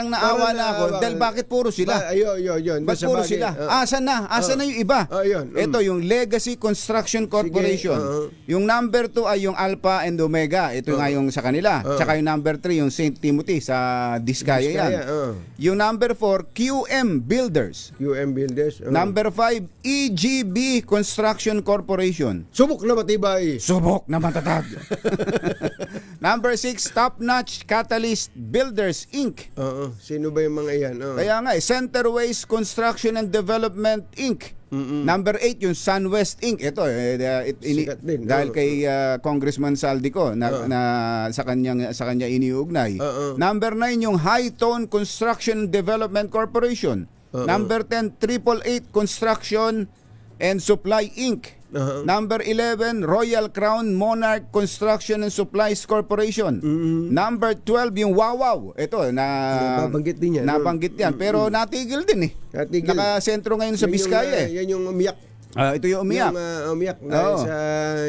Speaker 2: naawa na ako dahil bakit puro sila?
Speaker 3: Yun.
Speaker 2: Bakit puro sila? Asan na yung iba? Ito yung Legacy Construction Corporation. Yung number 2 ay yung Alpha and Omega. Ito nga yung sa kanila. Tsaka yung number 3 yung St. Timothy sa Diskaya yan. Yung number 4, QM Builders. Number 5, EGB Construction Corporation.
Speaker 3: Subok na matibay.
Speaker 2: Subok na matatag. Number 6, Top Notch Catalyst Builders Inc.
Speaker 3: Sino ba yung mga yan?
Speaker 2: Kaya nga, Centerways Construction and Development Inc. Number 8 yung SunWest Inc. Ito dahil kay Congressman Saldico na sa kanya iniugnay. Number 9 yung High Tone Construction Development Corporation. Number 10 888 Construction and Supply Inc. Number 11, Royal Crown Monarch Construction and Supplies Corporation. Number 12, yung Wawaw. Ito,
Speaker 3: nabanggit din yan.
Speaker 2: Nabanggit yan. Pero natigil din eh.
Speaker 3: Natigil.
Speaker 2: Nakasentro ngayon sa Biskaya
Speaker 3: Yan yung umiyak.
Speaker 2: Ito yung umiyak.
Speaker 3: Yung umiyak dahil sa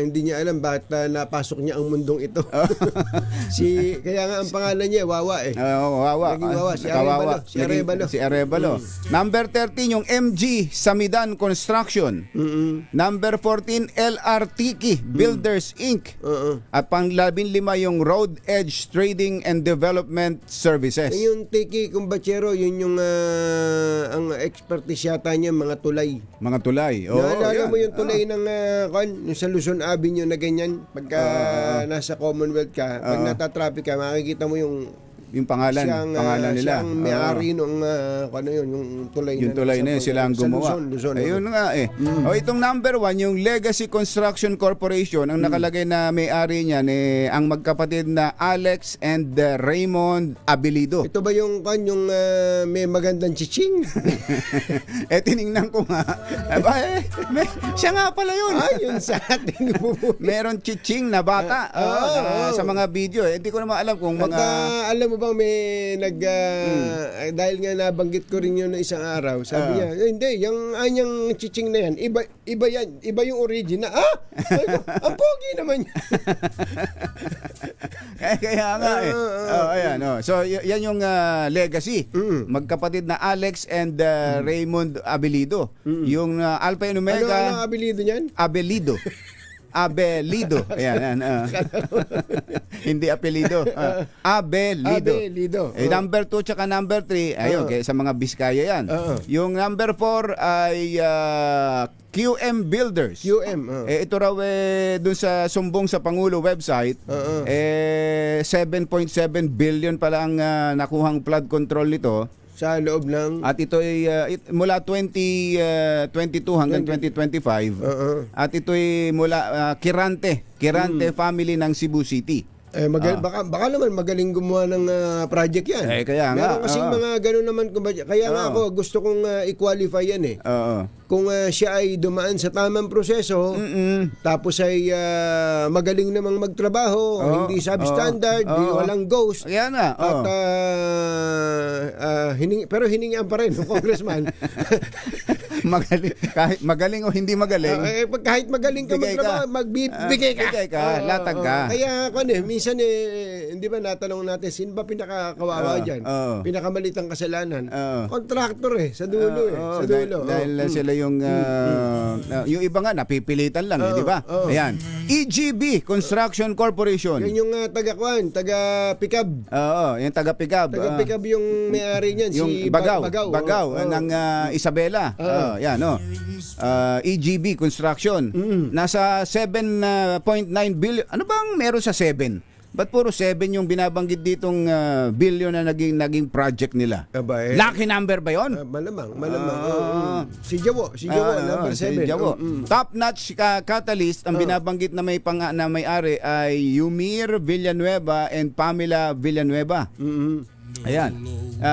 Speaker 3: hindi niya alam bakit napasok niya ang mundong ito. Kaya nga ang pangalan niya Wawa eh.
Speaker 2: Wawa.
Speaker 3: Naging Wawa. Si Arevalo.
Speaker 2: Number 13 yung MG Samidan Construction. Number 14 LR Tiki Builders Inc. At pang-15 yung Road Edge Trading and Development Services.
Speaker 3: Yung Tiki Kumbachero, yun yung ang expertise yata niya mga tulay.
Speaker 2: Mga tulay.
Speaker 3: Naalala mo yung tulay ng yung sa Luzon Avenue na ganyan pagka nasa Commonwealth ka, pag natatraffic ka, makikita mo yung
Speaker 2: pangalan nila.
Speaker 3: Siyang may-ari nung yung tulay
Speaker 2: na yun, sila ang gumawa.
Speaker 3: Luzon.
Speaker 2: Ayun nga eh. Itong number 1, yung Legacy Construction Corporation, ang nakalagay na may-ari niyan ang magkapatid na Alex and Raymond Abilido.
Speaker 3: Ito ba yung may magandang chiching?
Speaker 2: Tiningnan ko nga. Siya nga pala yun.
Speaker 3: Yun sa ating
Speaker 2: meron chiching na bata sa mga video. Hindi ko naman alam kung
Speaker 3: alam mo bang may dahil nga nabanggit ko rin yun na isang araw, sabi niya, hindi, yung anyang chiching na yan, iba yan, iba yung original. Ang pogi naman yan.
Speaker 2: Kaya nga eh. Ayan, So yan yung legacy. Magkapatid na Alex and Raymond Abilido. Yung Alpha and Omega.
Speaker 3: Ano Abilido niyan?
Speaker 2: Abelido. Ayan. Hindi apelido. Abelido. Number 2 tsaka number 3, ayun, sa mga Biskaya yan. Yung number 4 ay QM Builders. Ito raw dun sa sumbong sa Pangulo website, 7.7 billion pala ang nakuhang flood control nito.
Speaker 3: Sa loob ng...
Speaker 2: At ito ay mula 2022 hanggang 2025. At ito ay mula Kirante family ng Cebu City.
Speaker 3: Baka naman magaling gumawa ng project yan.
Speaker 2: Kaya nga.
Speaker 3: Meron kasing mga gano'n naman. Kaya nga ako gusto kong i-qualify yan eh. Kung siya ay dumaan sa tamang proseso, tapos ay magaling namang magtrabaho, hindi substandard, walang ghost.
Speaker 2: Kaya nga.
Speaker 3: At pero hiningian pa rin ng congressman.
Speaker 2: magaling o hindi magaling.
Speaker 3: Kahit magaling ka magtrabaho, magbibigay ka.
Speaker 2: Latag ka.
Speaker 3: Kaya minsan hindi ba natanong natin, sino ba pinakakawawa dyan? Pinakamalitang kasalanan. Contractor sa dulo sa dulo.
Speaker 2: Dahil sila yung iba nga napipilitan lang, di ba? Ayan. EGB Construction Corporation.
Speaker 3: Yan yung taga-Picab.
Speaker 2: Yung taga-Picab.
Speaker 3: Taga-Picab yung may-ari niyan,
Speaker 2: yung
Speaker 3: si
Speaker 2: Bagaw ng Isabela. Yan, EGB Construction. Nasa 7.9 billion. Ano bang meron sa 7? Ba't puro 7 yung binabanggit ditong billion na naging project nila? Lucky number ba yun?
Speaker 3: Malamang. Si Jawo, number 7.
Speaker 2: Top-notch catalyst ang binabanggit na may-ari ay Yumir Villanueva and Pamela Villanueva. Ayan.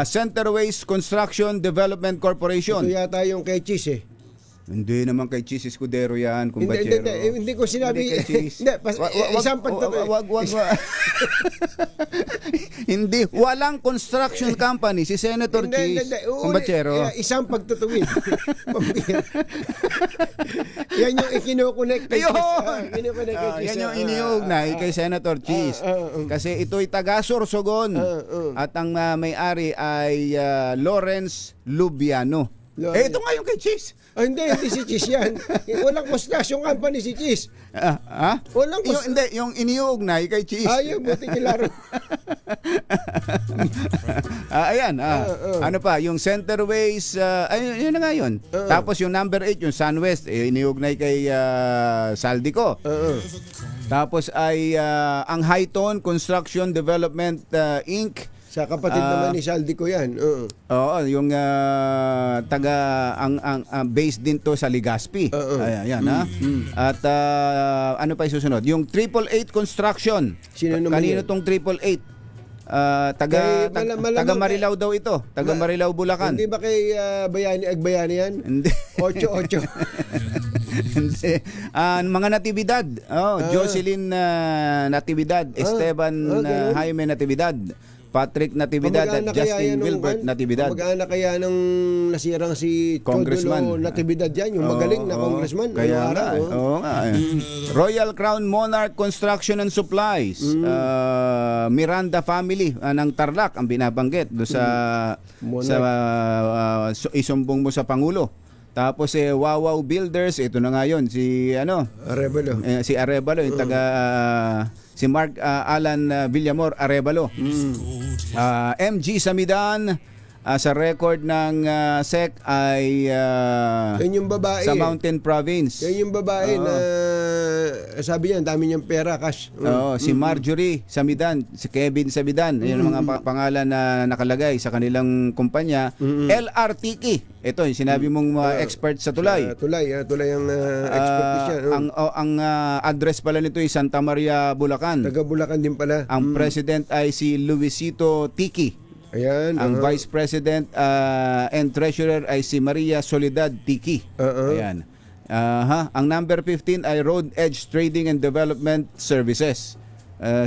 Speaker 2: Centerways Construction Development Corporation.
Speaker 3: Ito yata yung kay Cheese
Speaker 2: Hindi naman kay Cheese Escudero yan, kumbachero.
Speaker 3: Hindi ko sinabi. Isang
Speaker 2: wag. Hindi, walang construction company si Senator Cheese, kumbachero.
Speaker 3: Isang pagtutuwid. Yan yung ikinukunik kay
Speaker 2: Cheese. Yan yung iniugnay kay Senator Cheese. Kasi ito'y taga-Sorsogon. At ang may-ari ay Lawrence Lubiano. Ito nga yung kay Cheese.
Speaker 3: Hindi si Cheese yan. Walang construction company si Cheese. Walang
Speaker 2: yung iniugnay kay Cheese.
Speaker 3: Yung buti kilaro.
Speaker 2: Ayan. Ano pa? Yung Centerways, yun na nga yun. Tapos yung number 8, yung Sunwest, iniugnay kay Saldico. Tapos ay ang Highton Construction Development Inc.
Speaker 3: Sa kapatid naman ni Saldico yan.
Speaker 2: Yung based din to sa Legazpi. Ayan, At ano pa isusunod? Yung 888 Construction. Kanino tong 888? Taga Marilao daw ito. Taga Marilao, Bulacan.
Speaker 3: Hindi ba kay Agbayani yan?
Speaker 2: Hindi.
Speaker 3: 8-8.
Speaker 2: Mga Natividad. Jocelyn Natividad, Esteban Jaime Natividad, Patrick Natividad at Justin Wilbert Natividad.
Speaker 3: Mag-anak kaya nung nasirang si Congressman Natividad yan, yung magaling na congressman.
Speaker 2: Kaya nga. Royal Crown Monarch Construction and Supplies. Miranda family ng Tarlac ang binabanggit do sa isumbong mo sa Pangulo. Tapos Wawaw Builders, ito na nga yun, si
Speaker 3: Arevalo.
Speaker 2: Si Arevalo, yung taga si Mark Alan Villamor Arevalo. MG Samidan, sa record ng SEC ay
Speaker 3: yan yung babae
Speaker 2: sa Mountain Province.
Speaker 3: Yan yung babae na sabi niya, dami niyang pera, cash.
Speaker 2: Si Marjorie Samidan, si Kevin Samidan, yan ang mga pangalan na nakalagay sa kanilang kumpanya. LRTK, ito yung sinabi mong expert sa tulay.
Speaker 3: Tulay ang expert siya.
Speaker 2: Ang address pala nito ay Santa Maria, Bulacan.
Speaker 3: Taga Bulacan din pala.
Speaker 2: Ang president ay si Luisito Tiki.
Speaker 3: Ayan,
Speaker 2: ang Vice President and Treasurer ay si Maria Soledad Tiki. Ayan. Ang number 15 ay Road Edge Trading and Development Services.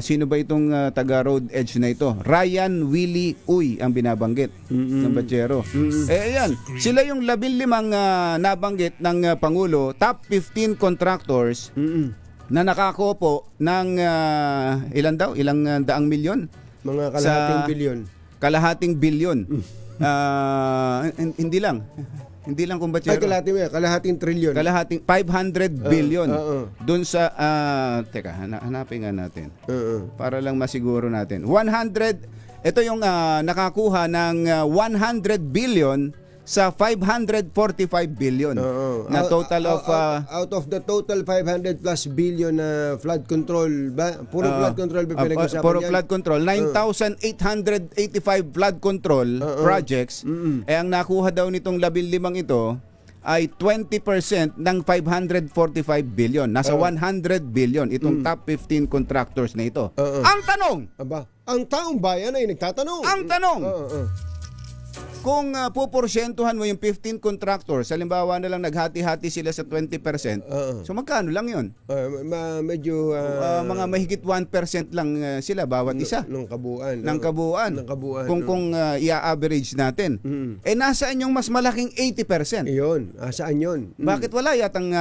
Speaker 2: Sino ba itong taga Road Edge na ito? Ryan Willie Uy ang binabanggit ng Bachero. Ayan, sila yung 15 nabanggit ng Pangulo, top 15 contractors na nakakopo ng ilan daang milyon?
Speaker 3: Mga kalahating bilyon.
Speaker 2: Kalahating bilyon. Hindi lang kung Bachero.
Speaker 3: Kalahating trilyon.
Speaker 2: 500 billion. Doon sa teka, hanapin nga natin. Para lang masiguro natin. 100, ito yung nakakuha ng 100 billion sa 545 billion na total of
Speaker 3: out of the total 500 plus billion na flood control ba? Puro flood control ba pinag-usapan
Speaker 2: puro flood control. 9,885 flood control projects. Ang nakuha daw nitong 15 ito ay 20% ng 545 billion. Nasa 100 billion itong top 15 contractors na ito. Ang tanong,
Speaker 3: ang taong bayan ay nagtatanong.
Speaker 2: Ang tanong, kung puporsyentuhan mo yung 15 contractors, halimbawa na lang naghati-hati sila sa 20%, so magkano lang yun?
Speaker 3: Medyo
Speaker 2: mga mahigit 1% lang sila bawat isa.
Speaker 3: Ng kabuuan.
Speaker 2: Kung i-average natin. Nasaan yung mas malaking 80%?
Speaker 3: Iyon, saan yun?
Speaker 2: Bakit wala yatang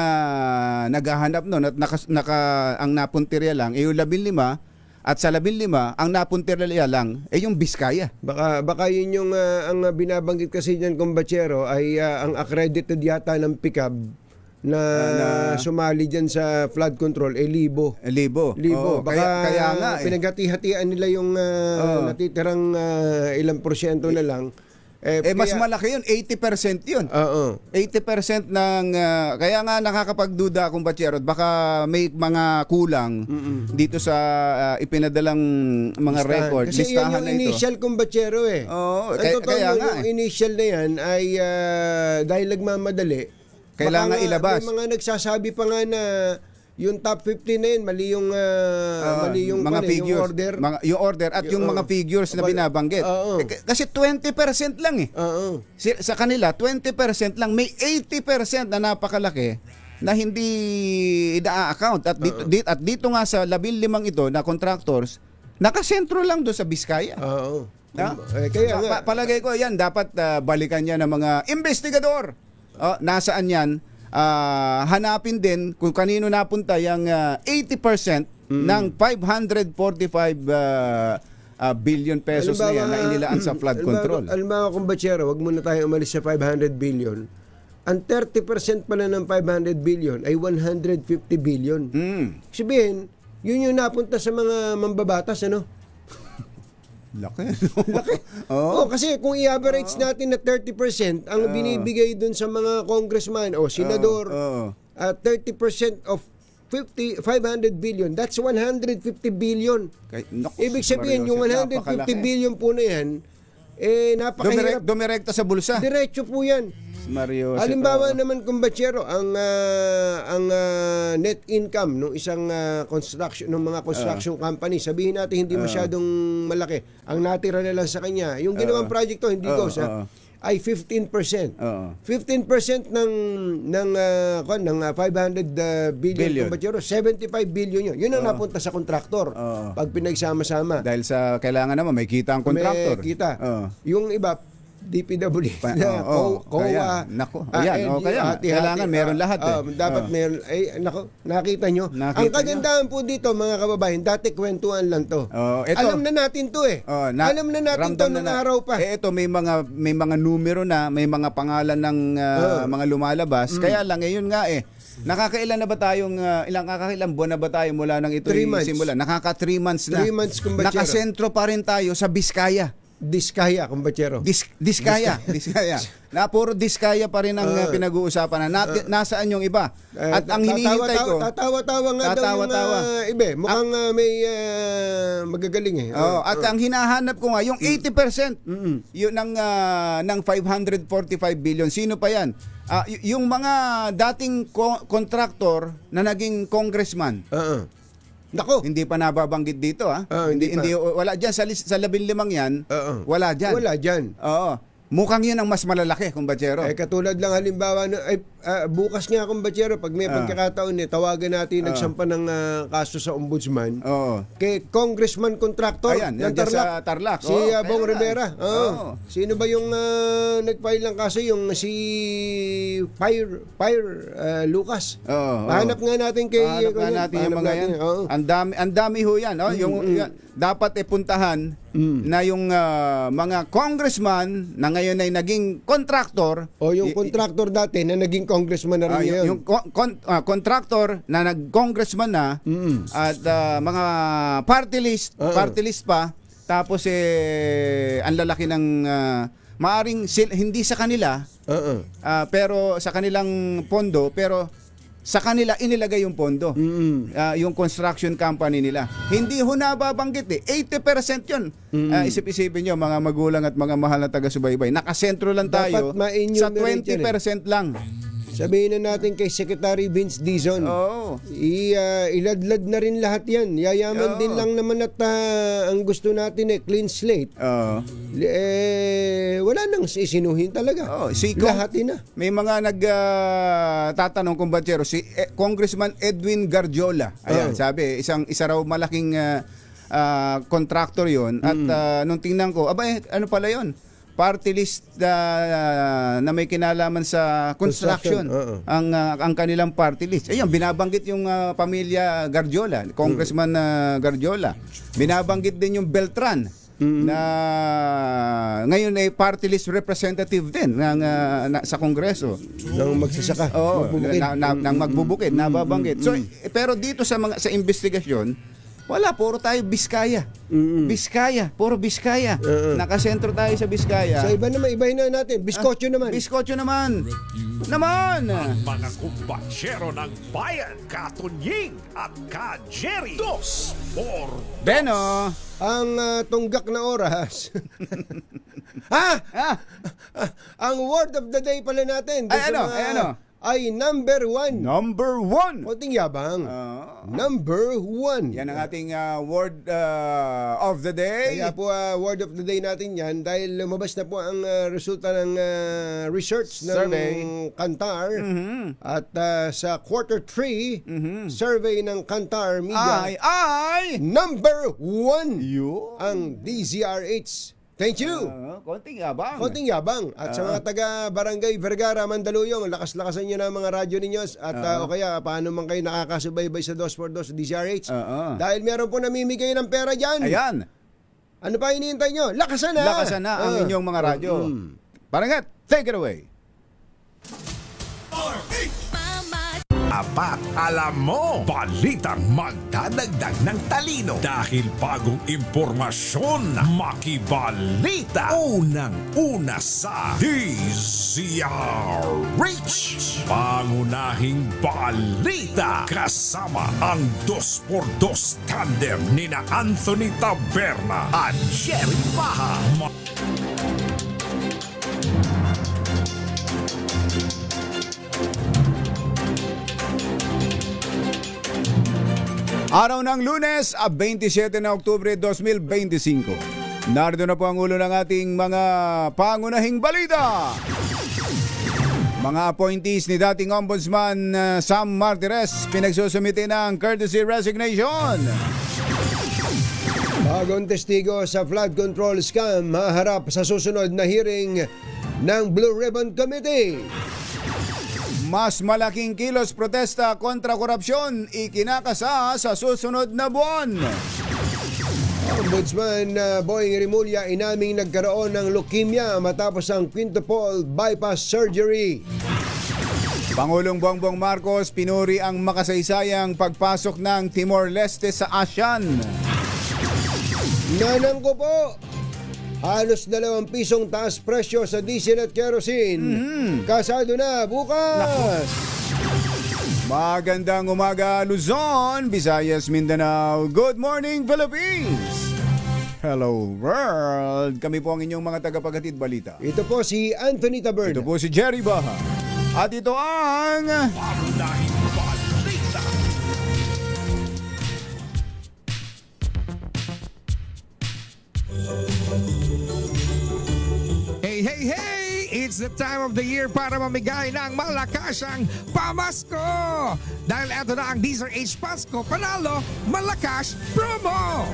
Speaker 2: naghahanap nun at ang napuntirya lang, yung 15, at sa 15, ang napuntirya lang ay yung Biskaya.
Speaker 3: Baka yun yung ang binabanggit kasi niyan kung Bachero ay ang accredited yata ng PICAB na sumali dyan sa flood control ay libo. Baka
Speaker 2: kaya nga
Speaker 3: pinaghati-hatian nila yung natitirang ilang porsyento na lang.
Speaker 2: Mas malaki yun, 80% yun. 80% ng kaya nga nakakapagduda kung Bachero, baka may mga kulang dito sa ipinadalang mga record.
Speaker 3: Kasi yan yung initial kung Bachero
Speaker 2: kaya nga
Speaker 3: yung initial na yan ay dahil nagmamadali,
Speaker 2: kailangan ilabas.
Speaker 3: May mga nagsasabi pa nga na yung top 15 na yun, mali yung
Speaker 2: mga figures, yung order. Yung order at yung mga figures na binabanggit. Kasi 20% lang eh. Sa kanila, 20% lang. May 80% na napakalaki na hindi ina-account. At dito nga sa 15 ito na contractors, nakasentro lang doon sa Biskaya.
Speaker 3: Kaya nga.
Speaker 2: Palagay ko yan, dapat balikan niya ng mga investigador. Nasaan yan? Hanapin din kung kanino napunta yung 80% ng 545 billion pesos na yan na inilaan sa flood control.
Speaker 3: Alimbawa kung Bachero, wag muna tayo umalis sa 500 billion. Ang 30% pala ng 500 billion ay 150 billion. Sabihin, yun yung napunta sa mga mambabatas, ano?
Speaker 2: Laki.
Speaker 3: Kasi kung i-average natin na 30% ang binibigay dun sa mga congressman o senador, 30% of 500 billion, that's 150 billion. Ibig sabihin, yung 150 billion po na yan, napakahirap.
Speaker 2: Dumirekta sa bulsa.
Speaker 3: Diretso po yan.
Speaker 2: Mario,
Speaker 3: halimbawa naman kung Bachero, ang net income ng isang construction ng mga construction company, sabihin natin hindi masyadong malaki. Ang natira na lang sa kanya, yung ginawang project to hindi goes ay 15%. 15% ng 500 billion kumpatsero, 75 billion yun. Yun ang napunta sa kontraktor pag pinagsama-sama.
Speaker 2: Dahil sa kailangan naman may kita ang kontraktor.
Speaker 3: May kita. Yung iba DPWH,
Speaker 2: COA, kailangan meron lahat
Speaker 3: dapat meron. Nakita nyo? Ang kagandahan po dito, mga kababayan, dati kwentuhan lang to. Alam na natin to alam na natin to nung araw pa.
Speaker 2: Ito may mga numero na, may mga pangalan ng mga lumalabas. Kaya lang yun nga nakakailan na ba tayong kakailang buwan na ba tayo mula nang ito simula? Nakaka 3 months na.
Speaker 3: 3 months, kumbatsero.
Speaker 2: Nakasentro pa rin tayo sa Biskaya.
Speaker 3: Diskaya, kumpatsero.
Speaker 2: Diskaya. Na puro Diskaya pa rin ang pinag-uusapan na. Nasaan yung iba? At ang hinihintay ko,
Speaker 3: tatawa-tawa nga daw yung iba. Mukhang may magagaling
Speaker 2: at ang hinahanap ko nga yung 80% yun ng 545 billion. Sino pa yan? Yung mga dating contractor na naging congressman.
Speaker 3: Nako,
Speaker 2: hindi pa nababanggit dito hindi wala diyan sa 15 yan. Wala diyan.
Speaker 3: Wala diyan.
Speaker 2: Mukhang yun ang mas malalaki, kumbatsero.
Speaker 3: Katulad lang halimbawa, bukas nga, kumbatsero, pag may pagkakataon, tawagan natin nagsampa ng kaso sa ombudsman. Kay Congressman Contractor ng
Speaker 2: Tarlac.
Speaker 3: Si Bong Rivera. Sino ba yung nag-file ng kaso? Yung si Fire Lucas. Hanap nga natin kay...
Speaker 2: Hanap nga natin yung mga yan. Ang dami ho yan. Dapat puntahan na yung mga congressman na ngayon ay naging contractor.
Speaker 3: Yung contractor dati na naging congressman na rin ngayon.
Speaker 2: Yung contractor na nag-congressman na at mga party list pa. Tapos ang lalaki ng maaring hindi sa kanila pero sa kanilang pondo, pero sa kanila inilagay yung pondo. Yung construction company nila. Hindi ho nababanggit 80% yun. Isip-isipin nyo, mga magulang at mga mahal na taga-subaybay. Nakasentro lang tayo sa 20% lang.
Speaker 3: Sabihin na natin kay Secretary Vince Dizon. Iladlad na rin lahat yan. Yayaman din lang naman at ang gusto natin clean slate. Wala nang isinuhin talaga. Lahatin na.
Speaker 2: May mga nagtatanong kumbatsero, si Congressman Edwin Garjola. Ayan, sabi, isa raw malaking contractor yon. At nung tingnan ko, ano pala yon? Party list na may kinalaman sa construction. Ang kanilang party list. Ayun, binabanggit yung pamilya Garjola, Congressman Garjola. Binabanggit din yung Beltran na ngayon ay party list representative din sa Kongreso.
Speaker 3: Nang magsasaka.
Speaker 2: Nang magbubukid, nababanggit. So, pero dito sa investigasyon, wala, puro tayo Biskaya. Biskaya, puro Biskaya. Nakasentro tayo sa Biskaya.
Speaker 3: Sa iba naman, ibahin na natin. Biskotyo naman.
Speaker 2: Biskotyo naman.
Speaker 4: Ang mga kumbatsero ng bayan, Katunying at Ka-Jerry. 2 por 2.
Speaker 2: Beno.
Speaker 3: Ang tunggak na oras. Ang word of the day pala natin. Ay number 1.
Speaker 2: Number 1.
Speaker 3: Konting yabang. Number 1.
Speaker 2: Yan ang ating word of the day.
Speaker 3: Kaya po word of the day natin yan dahil lumabas na po ang resulta ng research ng survey. Kantar. At sa quarter 3 survey ng Kantar Media ay number 1 ang DZRH. Thank you.
Speaker 2: Konting yabang.
Speaker 3: Konting yabang. At sa mga taga-Barangay Vergara, Mandaluyong, lakas-lakasan nyo na mga radyo ninyo. At o kaya, paano man kayo nakakasubaybay sa 2x2 sa DZRH. Dahil meron po namimigay ng pera dyan.
Speaker 2: Ayan.
Speaker 3: Ano pa hinihintay nyo? Lakasan na.
Speaker 2: Lakasan na ang inyong mga radyo. Parangat, take it away.
Speaker 4: Apat, alam mo, balitang magdadagdag ng talino dahil bagong impormasyon, makibalita. Unang-una sa DZRH. Pangunahing balita kasama ang 2x2 tandem nina Anthony Taberna at Jerry Baha.
Speaker 2: Araw ng Lunes, 27 na Oktubre 2025. Narito na po ang ulo ng ating mga pangunahing balita. Mga appointees ni dating Ombudsman Sam Martires pinagsusumite ng courtesy resignation.
Speaker 3: Bagong testigo sa flood control scam maharap sa susunod na hearing ng Blue Ribbon Committee.
Speaker 2: Mas malaking kilos protesta kontra korupsyon ikinakasa sa susunod na buwan.
Speaker 3: Ombudsman Boying Rimulya inaming nagkaroon ng leukemia matapos ang quintuple bypass surgery.
Speaker 2: Pangulong Bongbong Marcos pinuri ang makasaysayang pagpasok ng Timor-Leste sa ASEAN.
Speaker 3: Nanang ko po, halos 2 pisong taas presyo sa diesel at kerosene. Kasado na bukas.
Speaker 2: Magandang umaga Luzon, Visayas, Mindanao. Good morning Philippines. Hello world. Kami po ang inyong mga tagapaghatid balita.
Speaker 3: Ito po si Anthony Taberna.
Speaker 2: Ito po si Jerry Baha. At ito ang
Speaker 4: Pangunahing balita. Hey, hey, hey! It's the time of the year para mamigay ng malakasang pamasko! Dahil eto na ang Diesel H Pasko Panalo Malakas Promo!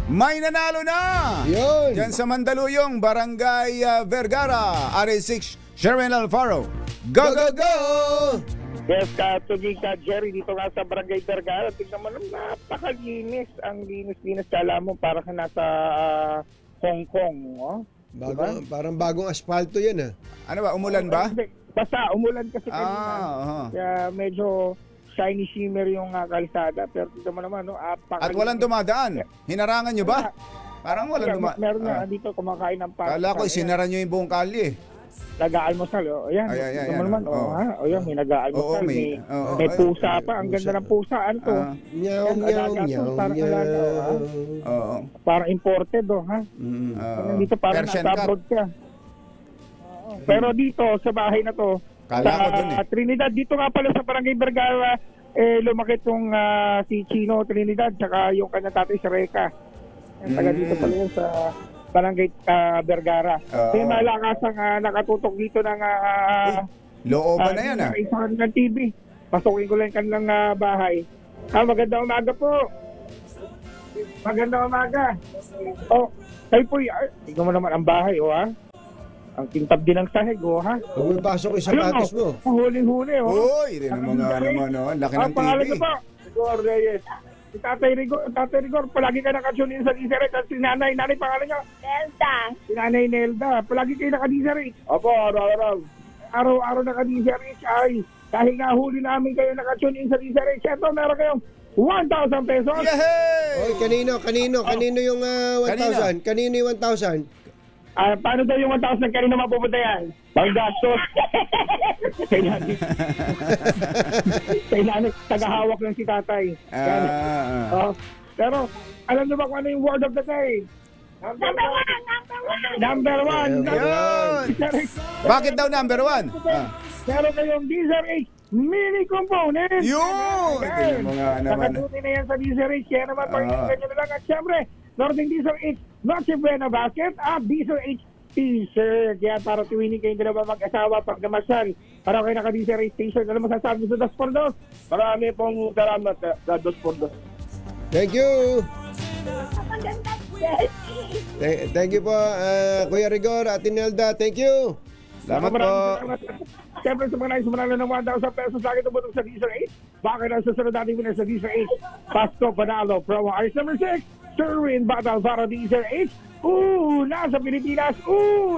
Speaker 2: May nanalo na!
Speaker 3: Yun!
Speaker 2: Diyan sa Mandaluyong, Barangay Vergara, RA6, Sherwin Alfaro. Go, go, go!
Speaker 11: Yes, Tugig ka, Jerry, dito nga sa Barangay Vergara. Tignan mo naman, napakalinis. Ang linis-linis, kala mo, para ka nasa Hong Kong. Oh?
Speaker 3: Diba? Parang bagong asfalto yan ah.
Speaker 2: Ano ba, umulan ba?
Speaker 11: Basta, umulan kasi kanina. Kaya medyo shiny shimmer yung kalsada. Pero tignan mo naman, no?
Speaker 2: At walang dumadaan. Hinarangan nyo ba? Parang walang dumadaan.
Speaker 11: Meron na dito kumakain ng pasta.
Speaker 2: Kala ko, sinara nyo yung buong kalye.
Speaker 11: Nag-aalmusal, ayan. Tignan mo naman, ayan, may nag-aalmusal. May pusa pa, ang ganda ng pusa. Ano to? Parang imported, ha? Dito parang nasa abroad ka. Pero dito, sa bahay na to, sa Trinidad, dito nga pala sa Barangay Vergara, lumaki itong si Chino Trinidad, tsaka yung kanya tatay si Reka. Taga dito pala yun sa Barangay Vergara. May malakasang nakatutok dito ng
Speaker 2: looban na yan
Speaker 11: isang ng TV. Pasukin ko lang kanilang bahay. Magandang umaga po. Magandang umaga. Kayo po, tignan mo naman ang bahay, Ang kintab din ng sahig, ha?
Speaker 3: Huwag pasok yung sapatos mo.
Speaker 11: Huling-huli,
Speaker 2: Uy, rin naman laki ng TV.
Speaker 11: Pangalan ko po, Rigor Reyes. Si Tatay Rigor, palagi ka nakatune in sa Diesel at si Nanay pangalan niya?
Speaker 12: Nelda.
Speaker 11: Si Nanay Nelda, palagi kayo naka-Diesel. Opo, araw-araw. Araw-araw naka-Diesel ay dahil nahuli namin kayo nakatune in sa Diesel. Siyempre, meron kayong 1,000 pesos.
Speaker 2: Yehey!
Speaker 3: Oy, kanino yung 1,000? Kanino yung 1,000?
Speaker 11: Paano daw yung 1,000? Kanino mapupunta yan? Panggastos. Kailangan tagahawak lang si tatay. Pero, alam niyo ba kung ano yung word of the day? Number one.
Speaker 2: Bakit daw number 1?
Speaker 11: Meron kayong Diesel H mini component.
Speaker 2: Yun!
Speaker 11: Nakatunin na yan sa Diesel H. Kaya naman, pag-iingan nyo na lang. At syempre, Northern Diesel H Noche Buena Basket at Diesel H T-shirt. Kaya para tuwinin kayong dalawa mag-asawa pag namasal. Para kayo naka-Diesel H T-shirt. Ano masasabi sa 2x2? Marami pong salamat sa 2x2.
Speaker 3: Thank you! Thank you po, Kuya Rigor at Nelda. Thank you!
Speaker 2: Salamat po.
Speaker 11: Siyempre sa mga nais manalo ng 1,000 pesos sa akin tumutong sa Diesel 8. Bakit ang susunod natin winner sa Diesel 8? Pasko Panalo Promo Ice number 6. Sherwin Battle para Diesel 8. Nasa Pilipinas.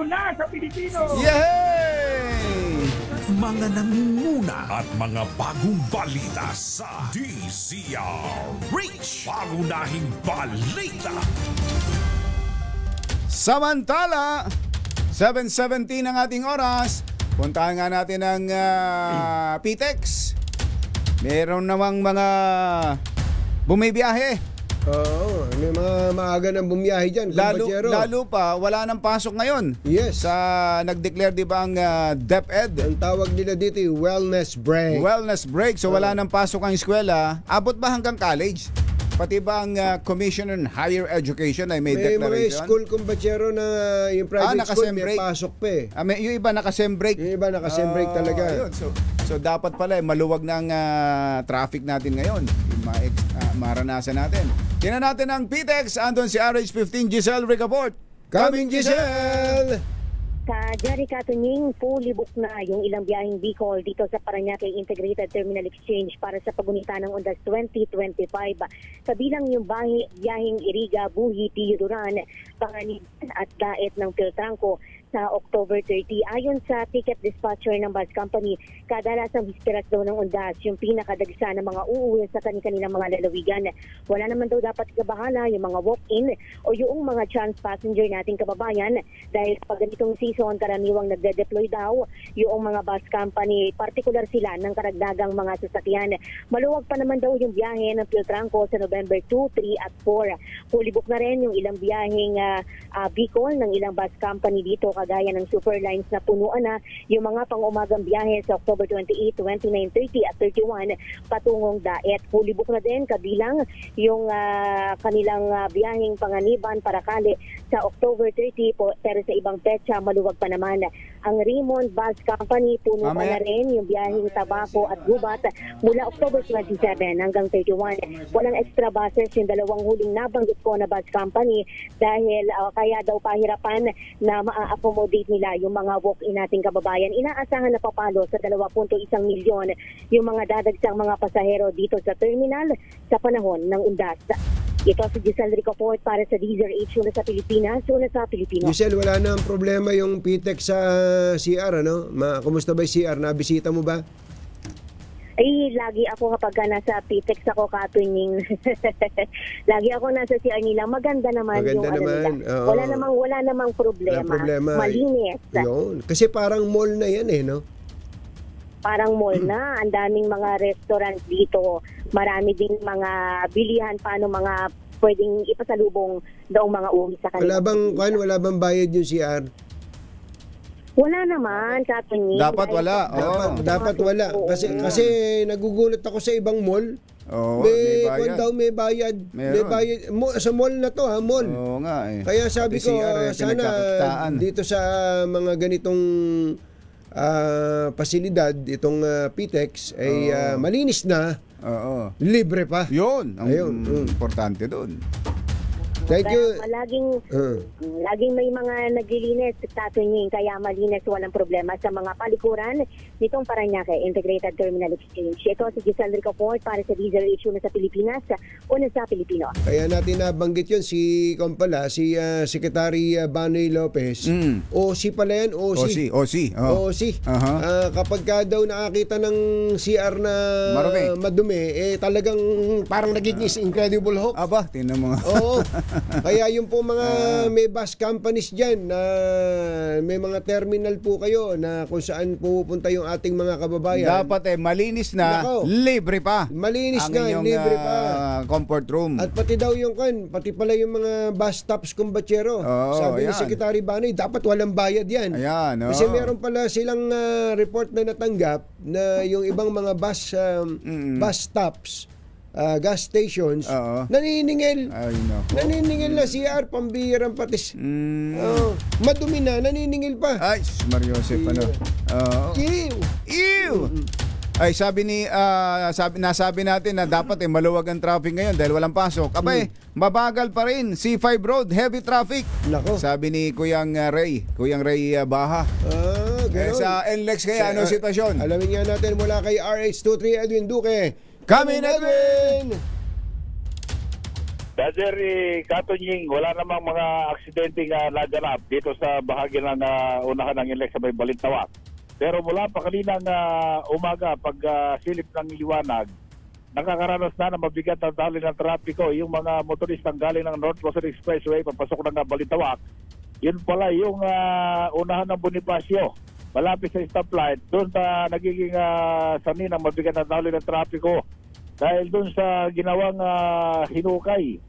Speaker 11: Nasa Pilipino.
Speaker 2: Yay!
Speaker 4: Mga nangunguna at mga bagong balita sa DZRH. Pangunahing balita.
Speaker 2: Samantala, 7:17 ang ating oras. Puntahan nga natin ang PTEX. Meron namang mga bumibiyahe.
Speaker 3: Oo, may mga maaga ng bumiyahe dyan.
Speaker 2: Lalo pa, wala nang pasok ngayon.
Speaker 3: Yes.
Speaker 2: Sa nag-declare di ba ang DepEd?
Speaker 3: Ang tawag nila dito wellness break.
Speaker 2: Wellness break. So wala nang pasok ang eskwela. Abot ba hanggang college? Pati ba ang Commission on Higher Education ay may
Speaker 3: May mga
Speaker 2: declaration?
Speaker 3: school kumbatsero na yung private school may
Speaker 2: naka-sem-break.
Speaker 3: pasok pa eh.
Speaker 2: Yung iba naka-sem-break.
Speaker 3: Yung iba naka-sem-break talaga.
Speaker 2: Ayun. So dapat pala maluwag na ang traffic natin ngayon. Maranasan natin. Tingnan natin ang PTEX. Andun si RH15 Giselle Ricaport.
Speaker 3: Coming, Giselle!
Speaker 12: Sa Jerry Katunying, fully booked na yung ilang biyaheng Bicol dito sa Parañaque Integrated Terminal Exchange para sa pagunita ng Undas 2025. Kabilang yung biyaheng Iriga, Buhi, Duran, Panganiban at Daet ng Piltrangco sa October 30. Ayon sa ticket dispatcher ng bus company, kadalasang hisperas daw ng Undas yung pinakadagsa ng mga uuwi sa kanilang mga lalawigan. Wala naman daw dapat ikabahala yung mga walk-in o yung mga chance passenger nating kababayan dahil pag ganitong season karaniwang nagde-deploy daw yung mga bus company, particular sila ng karagdagang mga sasakyan. Maluwag pa naman daw yung biyahe ng Piltrangco sa November 2, 3 at 4. Fully book na rin yung ilang biyaheng Bicol ng ilang bus company dito kagaya ng Superlines na punuan na yung mga pang-umagang biyahe sa October 28, 29, 30 at 31 patungong Daet. Fully book na din kabilang yung kanilang biyaheng Panganiban, Paracale sa October 30 pero sa ibang petsa maluwag pa naman. Ang Raymond Bus Company punuan na rin yung biyaheng Tabaco at Gubat mula October 27 hanggang 31. Walang extra buses yung dalawang huling nabanggit ko na bus company dahil kaya daw pahirapan na ma-accommodate nila yung mga walk-in nating kababayan. Inaasahan na papalo sa 2.1 milyon yung mga dadagsang mga pasahero dito sa terminal sa panahon ng Undas. Ito si Giselle Ricaport para sa DZRH, una sa Pilipinas, una sa Pilipino.
Speaker 3: Giselle, wala na ang problema yung PTEX sa CR, ano? Kumusta ba yung CR? Nabisita mo ba?
Speaker 12: Ay, lagi ako kapag nasa PTEX ako, Katunying. Lagi ako nasa CR nila. Maganda naman yung
Speaker 3: naman.
Speaker 12: Nila. Wala namang problema. Malinis.
Speaker 3: Yun. Kasi parang mall na yan eh, no?
Speaker 12: Parang mall na. Ang daming mga restaurant dito. Marami din mga bilihan paano mga pwedeng ipasalubong daw mga uwi sa kanila.
Speaker 3: Wala bang bayad yung CR?
Speaker 12: Wala naman, Katunying.
Speaker 2: Dapat wala.
Speaker 3: Dapat wala. Kasi nagugulat ako sa ibang mall. May bayad. May bayad. Sa mall na to, ha? Mall.
Speaker 2: Oo nga eh.
Speaker 3: Kaya sabi ko, sana dito sa mga ganitong pasilidad, itong PTEX ay malinis na. Libre pa.
Speaker 2: Yun. Ang importante doon.
Speaker 3: Thank you.
Speaker 12: Laging may mga naglilinis sa Katunying, kaya malinis, walang problema sa mga palikuran nitong Parañaque Integrated Terminal Exchange. Ito si Giselle Ricaport para sa DZRH, una sa Pilipinas, una sa Pilipino.
Speaker 3: Kaya natin nabanggit yun si Secretary Banoy Lopez. OC pala yan, OC. Kapag ka daw nakakita ng CR na madumi, talagang parang nagiging Incredible Hulk.
Speaker 2: Aba, tinan mo.
Speaker 3: Oo. Kaya yung po mga may bus companies dyan na may mga terminal po kayo na kung saan pupunta yung ating mga kababayan.
Speaker 2: Dapat malinis na, libre pa.
Speaker 3: Malinis
Speaker 2: ang
Speaker 3: na,
Speaker 2: inyong,
Speaker 3: libre pa.
Speaker 2: Comfort room.
Speaker 3: At pati daw yung pati pala yung mga bus stops kumbatsero. Sabi ni Secretary Banoy, dapat walang bayad yan.
Speaker 2: Ayan,
Speaker 3: Kasi meron pala silang report na natanggap na yung ibang mga bus stops, gas stations, naniningil. Naniningil na CR, pambihirang patis. Madumi na, naniningil pa.
Speaker 2: Ay, Mariosep, Ew! Ay, nasabi natin na dapat maluwag ang traffic ngayon dahil walang pasok. Abay, mabagal pa rin. C5 Road, heavy traffic.
Speaker 3: Nako.
Speaker 2: Sabi ni Kuyang Ray Baha. Sa NLEX kaya, ano sitwasyon?
Speaker 3: Alamin nga natin mula kay RH23 Edwin Duque.
Speaker 2: Kami na din!
Speaker 13: Dazer, Katunying, wala namang mga aksidente nga naganap dito sa bahagi ng unahan ng NLEX sa may Balintawak. Pero mula pa kaninang umaga, pag silip ng liwanag, nakakaranas na mabigat ang tali ng trapiko yung mga motoristang galing ng North Luzon Expressway papasok ng Balintawak. Yun pala yung unahan ng Bonifacio, malapit sa stoplight, doon nagiging sani ng mabigat ang tali ng trapiko dahil doon sa ginawang hinukay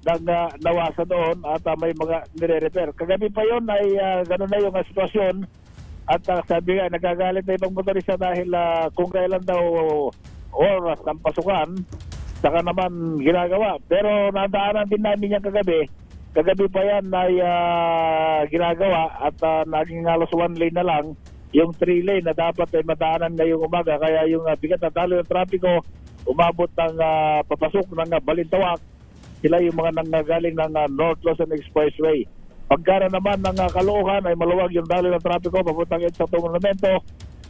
Speaker 13: ng nawasa doon at may mga nire-repair. Kagabi pa yon ay gano'n na yung sitwasyon at sabi nga nagagalit na ibang motorista dahil kung kailan daw oras ng pasukan saka naman ginagawa. Pero nadaanan din namin yan kagabi. Kagabi pa yan ay ginagawa at naging halos 1 lane na lang. Yung 3 lane na dapat ay madaanan ngayong umaga. Kaya yung bigat na daloy ng trapiko umabot ng papasok ng Balintawak. Sila yung mga nanggagaling ng North Luzon Expressway. Pagkara naman ng Caloocan ay maluwag yung daloy ng trapiko papuntang sa monumento.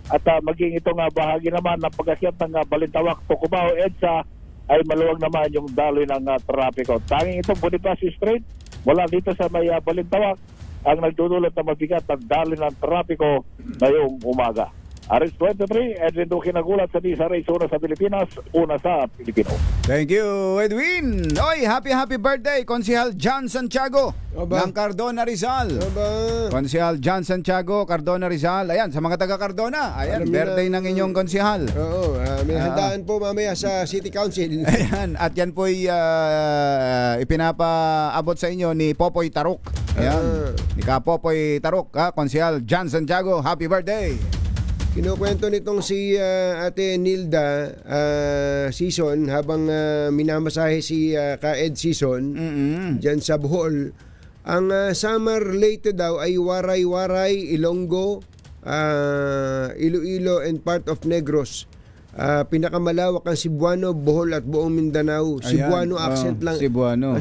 Speaker 13: At maging itong bahagi naman ng pag-akyat ng Balintawak, Tucumao, EDSA ay maluwag naman yung daloy ng trapiko. Tanging itong Bonifacio Street mula dito sa may Balintawak ang nagdudulot na mabigat ng daloy ng trapiko ngayong umaga. RS23, Edwin Duque nagulat sa Nisa Race, una sa Pilipinas, una sa Pilipino.
Speaker 2: Thank you, Edwin. Oy, happy birthday, Konsehal John Santiago ng Cardona, Rizal. Konsehal John Santiago, Cardona, Rizal. Ayan, sa mga taga Cardona, ayan, birthday ng inyong konsehal.
Speaker 3: Oo, may handaan po mamaya sa City Council.
Speaker 2: Ayan, at yan po'y ipinapaabot sa inyo ni Popoy Tarok. Ayan, ni Popoy Tarok, Konsehal John Santiago, happy birthday.
Speaker 3: Kinukwento nitong si Ate Nilda Season habang minamasahe si Ka-Ed Season dyan sa Bohol. Ang summer related daw ay Waray-Waray, Ilonggo, Iloilo and part of Negros. Pinakamalawak ang Cebuano, Bohol at buong Mindanao. Cebuano accent lang. Cebuano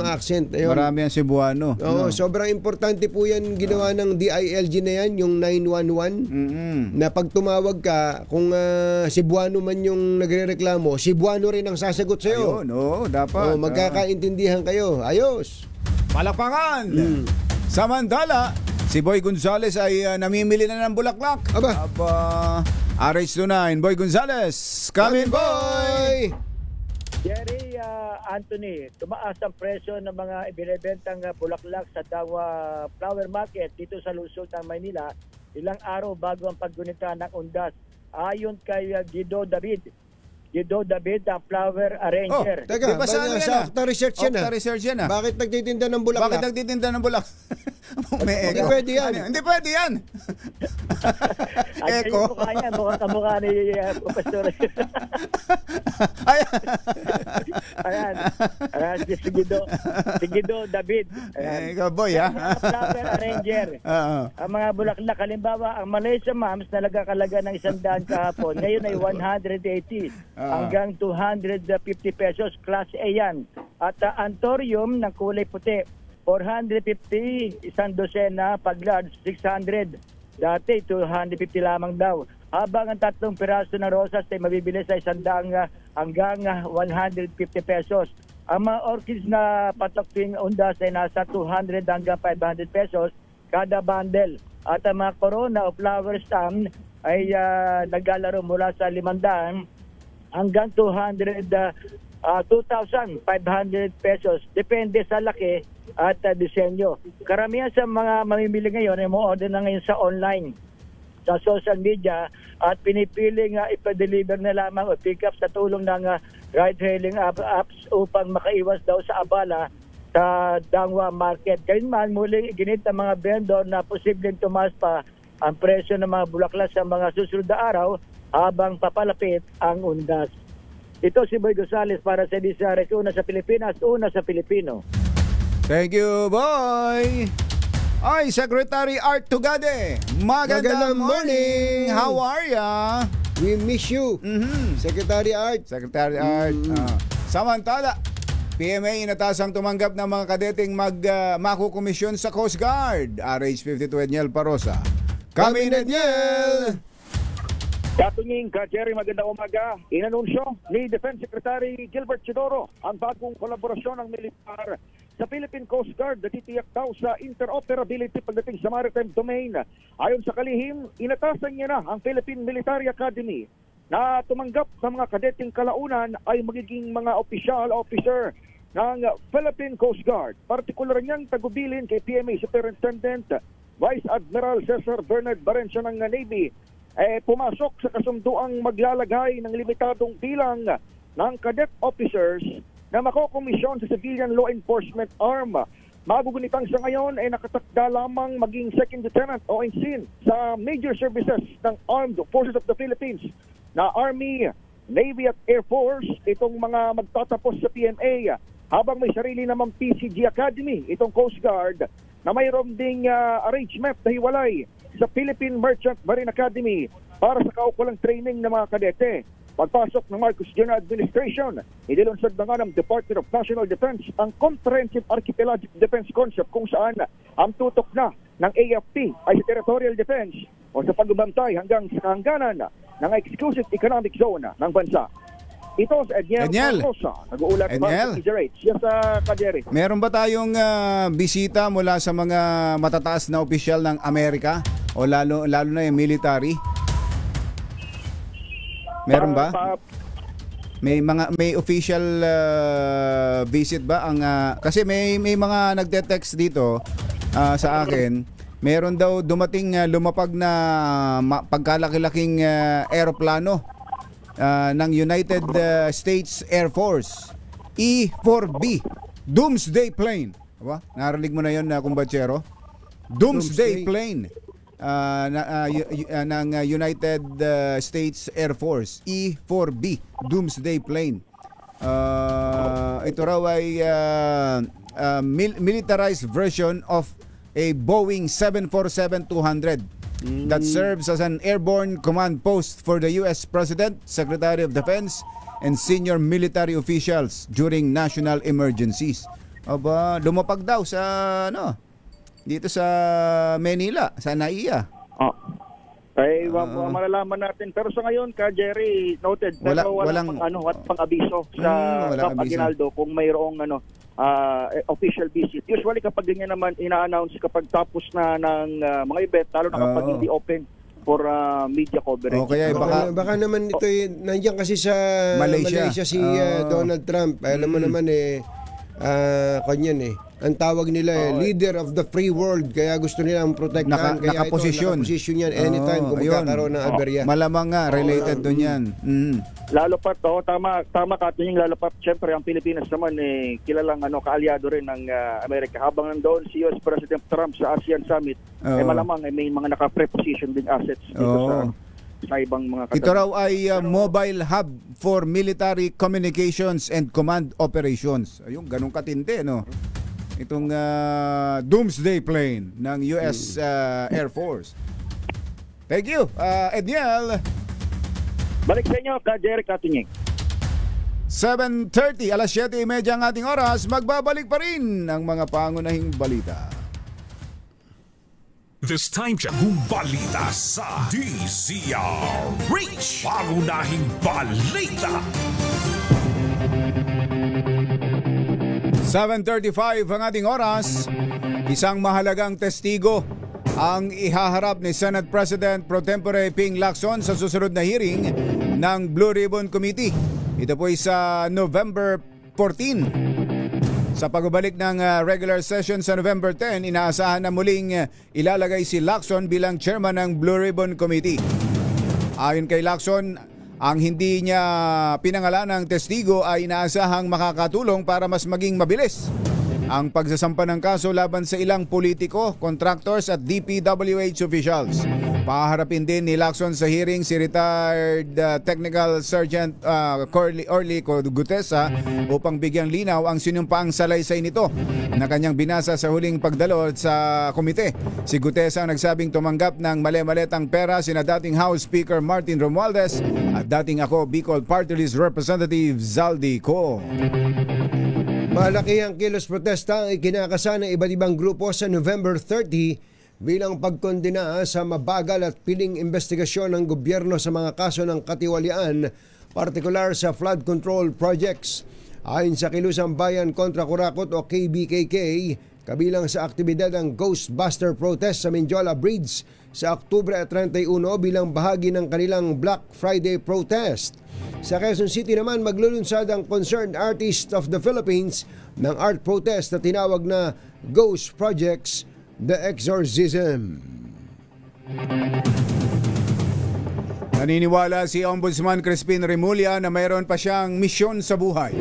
Speaker 3: accent. Ayun.
Speaker 2: Marami ang Cebuano.
Speaker 3: Sobrang importante po yan ginawa ng DILG na yan, yung 911. Na pag tumawag ka, kung Cebuano man yung nagrereklamo, Cebuano rin ang sasagot sa'yo.
Speaker 2: Ayun, dapat.
Speaker 3: Magkakaintindihan kayo. Ayos.
Speaker 2: Palakpangan! Samantala, si Boy Gonzales ay namimili na ng bulaklak.
Speaker 3: Aba.
Speaker 2: RH29, Boy Gonzales. Come in, boy!
Speaker 14: Jerry, Anthony, tumaas ang presyo ng mga ibinebentang bulaklak sa Dangwa Flower Market dito sa lungsod ng Maynila ilang araw bago ang paggunita ng undas. Ayon kay Guido David, ang flower arranger.
Speaker 3: Teka, sa Octa Research yan. Bakit nagtitinda ng bulaklak?
Speaker 2: May
Speaker 3: Hindi pwede yan.
Speaker 2: Hindi pwede yan.
Speaker 14: Eko. Mukha kamukha ni Pastor. Ayan. Si Guido David.
Speaker 2: Ikaw, boy,
Speaker 14: flower arranger. Ang mga bulaklak, halimbawa, ang Malaysia Moms na nagkakalaga ng 100 kahapon. Ngayon ay 180 hanggang 250 pesos. Class A yan. At anthurium ng kulay puti, 450, isang dosena. Pag large, 600. Dati, 250 lamang daw. Habang ang 3 piraso ng rosas ay mabibili sa 100 hanggang 150 pesos. Ang mga orchids na patok-ting undas ay nasa 200 hanggang 500 pesos kada bundle. At ang mga corona o flower stem ay naglalaro mula sa 500 hanggang 2,500 pesos. Depende sa laki at disenyo. Karamihan sa mga mamimili ngayon ay mo-order na ngayon sa online, sa social media, at pinipiling ipa-deliver na lamang o pick up sa tulong ng ride-hailing apps upang makaiwas daw sa abala sa Dangwa Market. Gayunman, muling iginit ang mga vendor na posibleng tumaas pa ang presyo ng mga bulaklak sa mga susunod na araw habang papalapit ang undas. Ito si Boy Gonzales para sa DCRS, una sa Pilipinas, una sa Pilipino.
Speaker 2: Thank you, boy! Ay, Secretary Art Tugade. Magandang morning! How are ya?
Speaker 3: We miss you, Secretary Art.
Speaker 2: Secretary Art. Samantala, PMA inatasang tumanggap ng mga kadeting makukomisyon sa Coast Guard. RH52 Edniel Parosa. Kami na Edniel!
Speaker 13: Katunying ka, Jerry, magandang umaga. Inanunsyo ni Defense Secretary Gilbert Chidoro ang bagong kolaborasyon ng militar sa Philippine Coast Guard na titiyak daw sa interoperability pagdating sa maritime domain. Ayon sa kalihim, inatasan niya na ang Philippine Military Academy na tumanggap sa mga kadeting kalaunan ay magiging mga officer ng Philippine Coast Guard. Partikular niyang tagubilin kay PMA Superintendent Vice Admiral Cesar Bernard Barencio ng Navy pumasok sa kasunduang maglalagay ng limitadong bilang ng cadet officers na makokomisyon sa civilian law enforcement arm. Magugunitang sa ngayon ay nakatakda lamang maging second lieutenant o ensign sa major services ng Armed Forces of the Philippines na Army,
Speaker 15: Navy at Air Force, itong mga magtatapos sa PMA, habang may sarili namang PCG Academy, itong Coast Guard, na mayroon ding arrangement na hiwalay sa Philippine Merchant Marine Academy para sa kaukulang training ng mga kadete. Pagpasok ng Marcos Jr. Administration, inilunsad na nga ng Department of National Defense ang Comprehensive Archipelagic Defense Concept kung saan ang tutok na ng AFP ay sa territorial defense o sa pagbabantay hanggang sa hangganan ng exclusive economic zone ng bansa. Ito sa Edniel Rosa, nag-uulat para sa T-Rates. Yes, Kaderi.
Speaker 2: Meron ba tayong bisita mula sa mga matataas na opisyal ng Amerika o lalo na yung military? Meron ba? May official visit ba ang kasi may mga nagte-text dito sa akin. Meron daw dumating lumapag na pagkalaki-laking eroplano ng United States Air Force, E-4B, Doomsday Plane. Aba, narinig mo na 'yon, kumbatsero? Doomsday Plane ng United States Air Force, E-4B, Doomsday Plane. Ito raw ay militarized version of a Boeing 747-200 that serves as an airborne command post for the U.S. President, Secretary of Defense, and senior military officials during national emergencies. Aba, lumapag daw sa dito sa Manila, sa NAIA.
Speaker 15: Ay, malalaman natin. Pero sa ngayon, Jerry, noted, pero walang pang-abiso sa Cap Aguinaldo kung mayroong official visit. Usually kapag ganyan naman ina-announce kapag tapos na ng mga event, lalo na kapag hindi open for media coverage.
Speaker 3: Okay, baka naman ito nandiyan kasi sa Malaysia si Donald Trump. Alam mo naman kanyan ang tawag nila leader of the free world, kaya gusto nilang protektahan, kaya nakaposisyon yan anytime kung magkakaroon ng aberya.
Speaker 2: Malamang nga related doon yan.
Speaker 15: Lalo pat tama ka tunying, lalo pat syempre ang Pilipinas naman kilalang kaalyado rin ng Amerika. Habang nandoon si US President Trump sa ASEAN Summit, malamang may mga naka-preposition din assets dito sa ibang mga
Speaker 2: Ito raw ay mobile hub for military communications and command operations. Ayun, ganun katindi, no? Itong Doomsday Plane ng US Air Force. Thank you, Edniel.
Speaker 15: Balik sa inyo, Jerry Katunying.
Speaker 2: 7:30, alas 7:30 ang ating oras. Magbabalik pa rin ang mga pangunahing balita.
Speaker 4: This time check, balita sa DZRH. Pangunahing balita.
Speaker 2: 7:35 ang ating oras. Isang mahalagang testigo ang ihaharap ni Senate President Pro Tempore Ping Lacson sa susunod na hearing ng Blue Ribbon Committee. Ito po ay sa November 14. Sa pagbabalik ng regular session sa November 10, inaasahan na muling ilalagay si Lacson bilang chairman ng Blue Ribbon Committee. Ayon kay Lacson, ang hindi niya pinangalan ng testigo ay inaasahang makakatulong para mas maging mabilis ang pagsasampa ng kaso laban sa ilang politiko, contractors at DPWH officials. Paharapin din ni Lacson sa hearing si retired Technical Sergeant Orly Gutesa upang bigyang linaw ang sinumpaang salaysay nito na kanyang binasa sa huling pagdalo sa komite. Si Gutesa ang nagsabing tumanggap ng mali-maletang pera sina dating House Speaker Martin Romualdez at dating ako Bicol Party List Representative Zaldi Co.
Speaker 3: Malaki ang kilos protesta ang ikinakasa ng iba't ibang grupo sa November 30 bilang pagkondena sa mabagal at piling investigasyon ng gobyerno sa mga kaso ng katiwalian, partikular sa flood control projects. Ayon sa Kilusang Bayan Kontra Kurakot o KBKK, kabilang sa aktibidad ang Ghostbuster Protest sa Menjola Bridge sa Oktubre 31 bilang bahagi ng kanilang Black Friday protest. Sa Quezon City naman, maglulunsad ang Concerned Artists of the Philippines ng art protest na tinawag na Ghost Projects The Exorcism.
Speaker 2: Naniniwala si Ombudsman Crispin Remulla na mayroon pa siyang misyon sa buhay.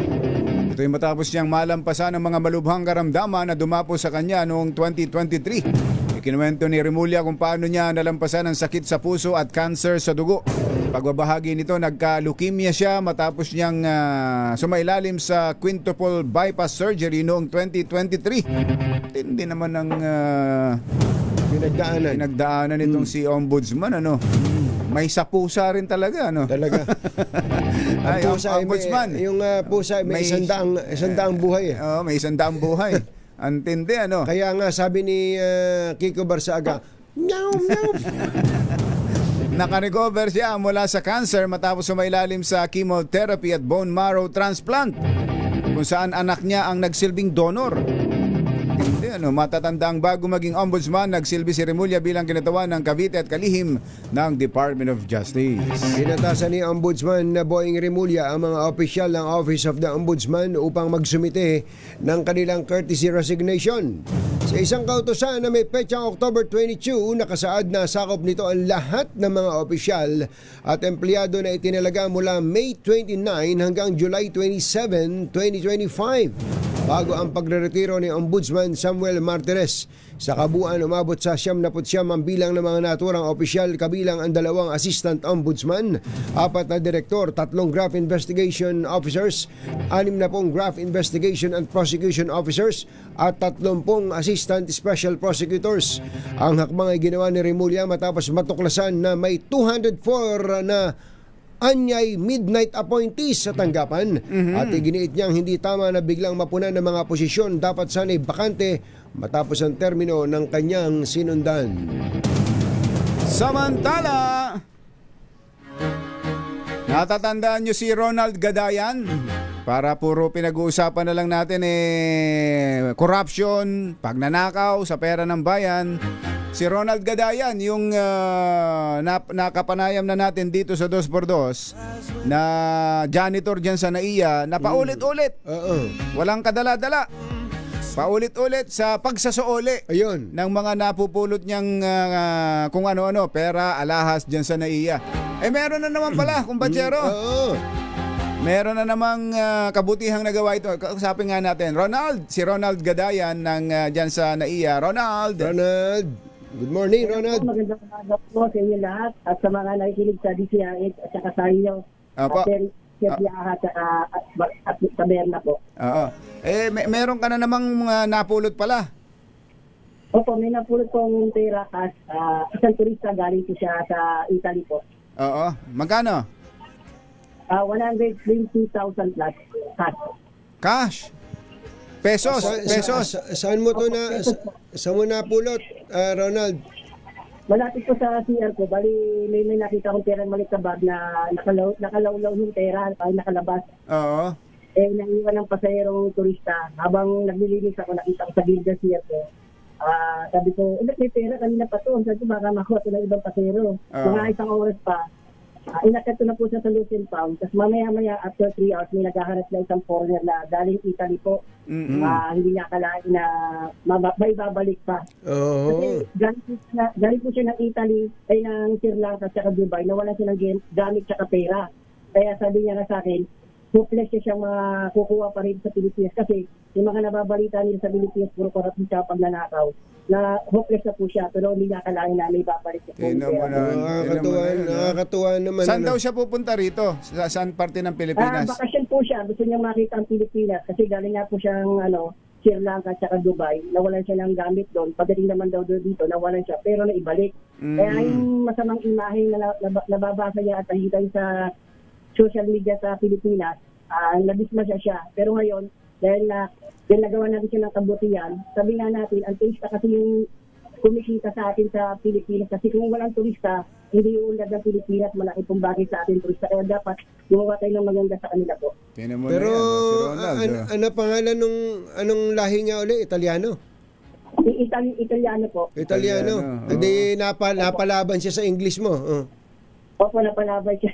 Speaker 2: Ito'y matapos niyang malampasan ang mga malubhang karamdaman na dumapo sa kanya noong 2023. Ikinuwento ni Remulla kung paano niya nalampasan ang sakit sa puso at cancer sa dugo. Pagbabahagi nito, nagka-leukemia siya matapos niyang sumailalim sa quintuple bypass surgery noong 2023. Hindi naman ang pinagdaanan nitong si Ombudsman, ano. May sapusa rin talaga, ano.
Speaker 3: Talaga.
Speaker 2: Ay, Ombudsman.
Speaker 3: Yung pusa may isandaang buhay.
Speaker 2: Oo, may isandaang buhay. Antindi, ano.
Speaker 3: Kaya nga sabi ni Kiko Barsaga, meow, meow.
Speaker 2: Nakarecover siya mula sa cancer matapos sumailalim sa chemotherapy at bone marrow transplant, kung saan anak niya ang nagsilbing donor. Hindi, ano, matatanda ang bago maging ombudsman, nagsilbi si Remulla bilang kinatawan ng Cavite at kalihim ng Department of Justice.
Speaker 3: Inatasan ni Ombudsman na Boying Remulla ang mga opisyal ng Office of the Ombudsman upang magsumite ng kanilang courtesy resignation. Sa isang kautusan na may petsang October 22, nakasaad na sakop nito ang lahat ng mga opisyal at empleyado na itinalaga mula May 29 hanggang July 27, 2025. Bago ang pagreretiro ni Ombudsman Samuel Martires. Sa kabuuan, umabot sa 79 ang bilang ng mga naturang opisyal, kabilang ang 2 assistant ombudsman, 4 na direktor, 3 graft investigation officers, 6 na pong graft investigation and prosecution officers, at 30 assistant special prosecutors. Ang hakbang ay ginawa ni Remulla matapos matuklasan na may 204 na anyay midnight appointees sa tanggapan at iginiit niyang hindi tama na biglang mapunan ng mga posisyon, dapat sana'y bakante matapos ang termino ng kanyang sinundan.
Speaker 2: Samantala, natatandaan niyo si Ronald Gadayan? Para puro pinag-uusapan na lang natin corruption, pagnanakaw sa pera ng bayan. Si Ronald Gadayan, yung nakapanayam na natin dito sa 2x2 na janitor dyan sa NAIA, na paulit-ulit. Walang kadala-dala. Paulit-ulit sa pagsasoole ng mga napupulot niyang kung ano-ano, pera, alahas dyan sa NAIA. Meron na naman pala, kumpatsero. Meron na namang kabutihang nagawa ito. Kausapin nga natin, si Ronald Gadayan ng dyan sa NAIA. Ronald!
Speaker 3: Good morning, Ronald.
Speaker 16: Magandang umaga po sa inyo lahat at sa mga nakikinig sa DCIH at saka sa inyo. At sa Berna po.
Speaker 2: Meron ka na namang napulot pala.
Speaker 16: Opo, may napulot pong pera cash. Isang turista, galing po siya sa Italy po.
Speaker 2: Oo. Magkano?
Speaker 16: 120,000 plus cash.
Speaker 2: Cash? Pesos?
Speaker 3: Saan mo to saan mo napulot, Ronald?
Speaker 16: Malapit po sa CR ko. Bali, may nakita kong pera maliit na bag na nakalawlaw yung pera, nakalabas.
Speaker 2: Oo.
Speaker 16: Naiwan ng pasahero turista. Habang naglilinis ako, nakita ko sa gilid ng CR ko. Sabi ko, may pera kanina pa to. Sabi ko, baka makuha ito ng ibang pasahero. Mga isang oras pa. Inakat ko na po sa Lucien Pound. Tapos mamaya-maya, after 3 hours, may naghahanap na isang foreigner na galing Italy po. Hindi niya akalain na may babalik pa. Kasi galing po siya ng Italy, ay ng Sri Lanka at saka Dubai, na wala siya ng gamit at pera. Kaya sabi niya na sa akin, hopeless siya kukuha pa rin sa Pilipinas. Kasi yung mga nababalita nila sa Pilipinas, puro korupsyon siya pagnanakaw, na hopeless na po siya, pero hindi niya akalain na may babalik siya.
Speaker 3: Nakakatuwa naman.
Speaker 2: Saan daw siya pupunta rito? Saan parte ng Pilipinas?
Speaker 16: Bakasyon po siya. Gusto niya makita ang Pilipinas kasi galing nga po siyang Sri Lanka at saka Dubai. Nawalan siya ng gamit doon. Pagdating naman daw dito, nawalan siya pero naibalik. Kaya yung masamang imahe na nababasa niya at nakita sa social media sa Pilipinas, nabisma siya. Pero ngayon, dahil nagawa natin siya ng kabutihan, sabi nga natin, ang turista kasi yung kumikita sa atin sa Pilipinas. Kasi kung walang turista, hindi uunlad ng Pilipinas, malaki pong bagay sa atin turista. Kaya dapat gumawa tayo ng maganda sa kanila po.
Speaker 3: Pero ano pangalan anong lahi nga uli? Italiano?
Speaker 16: Italiano po.
Speaker 3: Italiano. Hindi napalaban siya sa English mo.
Speaker 16: Opo, napalaban siya.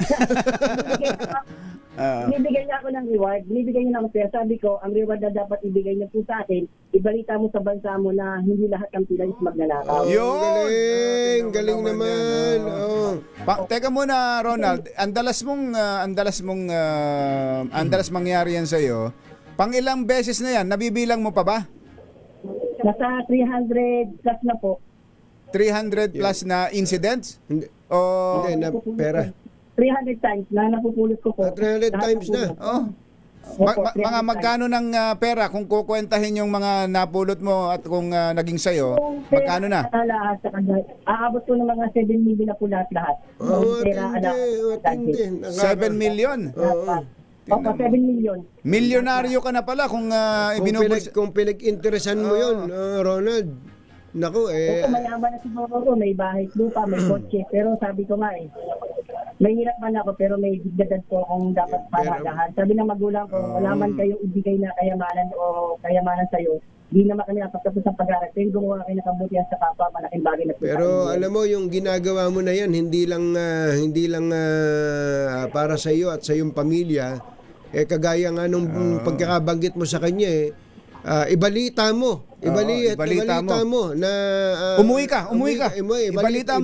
Speaker 16: Binibigay niya ako ng reward, binibigay niya ng pera. Sabi ko, ang reward na dapat ibigay niya po sa akin, ibalita mo sa bansa mo na hindi lahat ng Pilipinas magnanakaw.
Speaker 3: Galing naman.
Speaker 2: Teka muna, Ronald, ang dalas mangyari yan sa'yo. Pang ilang beses na yan, nabibilang mo pa ba?
Speaker 16: Nasa 300 plus na po.
Speaker 2: 300 plus na incidents?
Speaker 3: Hindi na pera.
Speaker 16: 300 times na napupulot ko po.
Speaker 3: 300 times na?
Speaker 2: Oh. Mga magkano ng pera kung kukwentahin yung mga napulot mo at kung naging sayo, magkano na?
Speaker 16: Lahat sa kanya. Aabot ko ng mga 7 million na po lahat.
Speaker 3: Matindi.
Speaker 2: 7 million?
Speaker 16: Opo, 7 million.
Speaker 2: Milyonaryo ka na pala kung
Speaker 3: kung pinag-interesan mo yun, Ronald. Naku,
Speaker 16: Opo, mayaman na siguro ko. May bahay, lupa, may kotse. Pero sabi ko nga may hirap man ako pero may digdagan po akong dapat palagahan. Sabi ng magulang ko, wala man kayong ibigay na kayamanan o kayamanan sa'yo. Di naman kami napagtapos ng pag-aaral. Pero gumawa kayo ng kabutihan sa kapwa, malaking bagay na po.
Speaker 3: Pero alam mo, yung ginagawa mo na yan, hindi lang para sa iyo at sa iyong pamilya. Kagaya nga nung pagkakabanggit mo sa kanya, ibalita mo na
Speaker 2: umuwi ka.
Speaker 3: Ibalita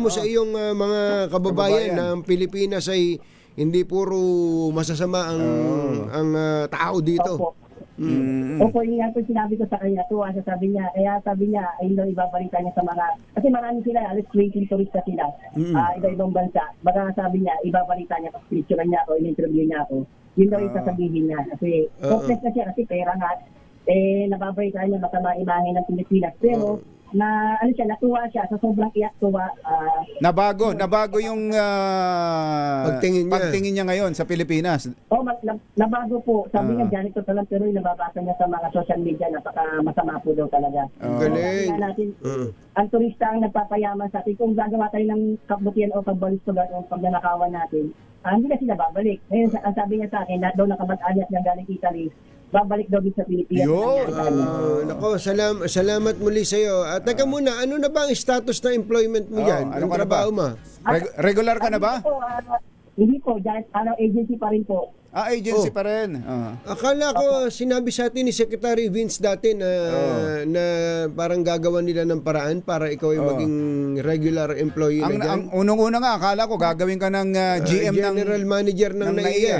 Speaker 3: mo sa iyong mga kababayan na ang Pilipinas ay hindi puro masasama ang tao dito.
Speaker 16: Opo, yun nga po sinabi ko sa kanya. Sabi niya, ay daw ibabalita niya sa mga, kasi marami sila, alas 20 turista sila, iba-ibang bansa. Baka sabi niya, ibabalita niya, picture niya ako, in-interview niya ako. Yun daw yung sasabihin niya. Kasi, complex na siya, kasi pera nga, nababalita niya masama imahe ng Pilipinas. Pero, natuwa siya sa sobrang iyak-tuwa.
Speaker 2: Nabago yung pagtingin niya ngayon sa Pilipinas.
Speaker 16: Nabago po. Sabi niya, ganito talagang pero nababasa niya sa mga social media, napaka masama po daw talaga.
Speaker 3: Galing.
Speaker 16: Ang turista ang nagpapayaman sa atin. Kung gagawa tayo ng kabutihan o pagbalistugan o pagnanakawan natin, hindi na sila babalik. Ngayon, ang sabi niya sa akin, daw nakabag-alyat niya galing Italy, babalik daw din sa Pilipinas.
Speaker 3: Nako, salamat muli sa iyo. At teka muna, ano na ba ang status na employment mo diyan? Anong trabaho mo?
Speaker 2: Regular ka na ba?
Speaker 16: Hindi po, agency pa rin po.
Speaker 2: Agency pa rin.
Speaker 3: Akala ko sinabi sa atin ni Secretary Vince dati na parang gagawa nila ng paraan para ikaw ay maging regular employee na dyan.
Speaker 2: Ang unang-una nga, akala ko gagawin ka ng GM
Speaker 3: General Manager ng NAIA.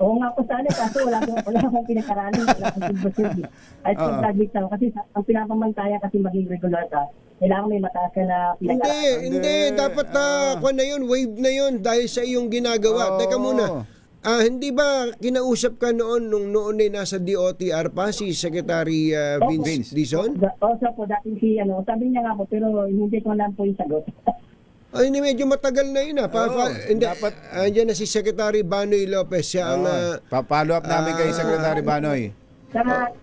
Speaker 16: Oo nga po sana, kaso wala akong pinag-aralan, wala akong pag-basuri. At pag-graduate ako, kasi ang pinapamantaya kasi maging regular ka, kailangan may mataas ka na pinag-aralan.
Speaker 3: Hindi, dapat na yun, wave na yun dahil sa iyong ginagawa. Teka muna, hindi ba kinausap ka nung noon ay nasa DOTR pa si Secretary Vince Dizon?
Speaker 16: Oso po, dating sabi niya nga po, pero hindi ko lang po yung sagot.
Speaker 3: Ay, medyo matagal na yun dapat andyan na si Secretary Banoy Lopez. Siya ang
Speaker 2: pa-follow up namin kay Secretary Banoy.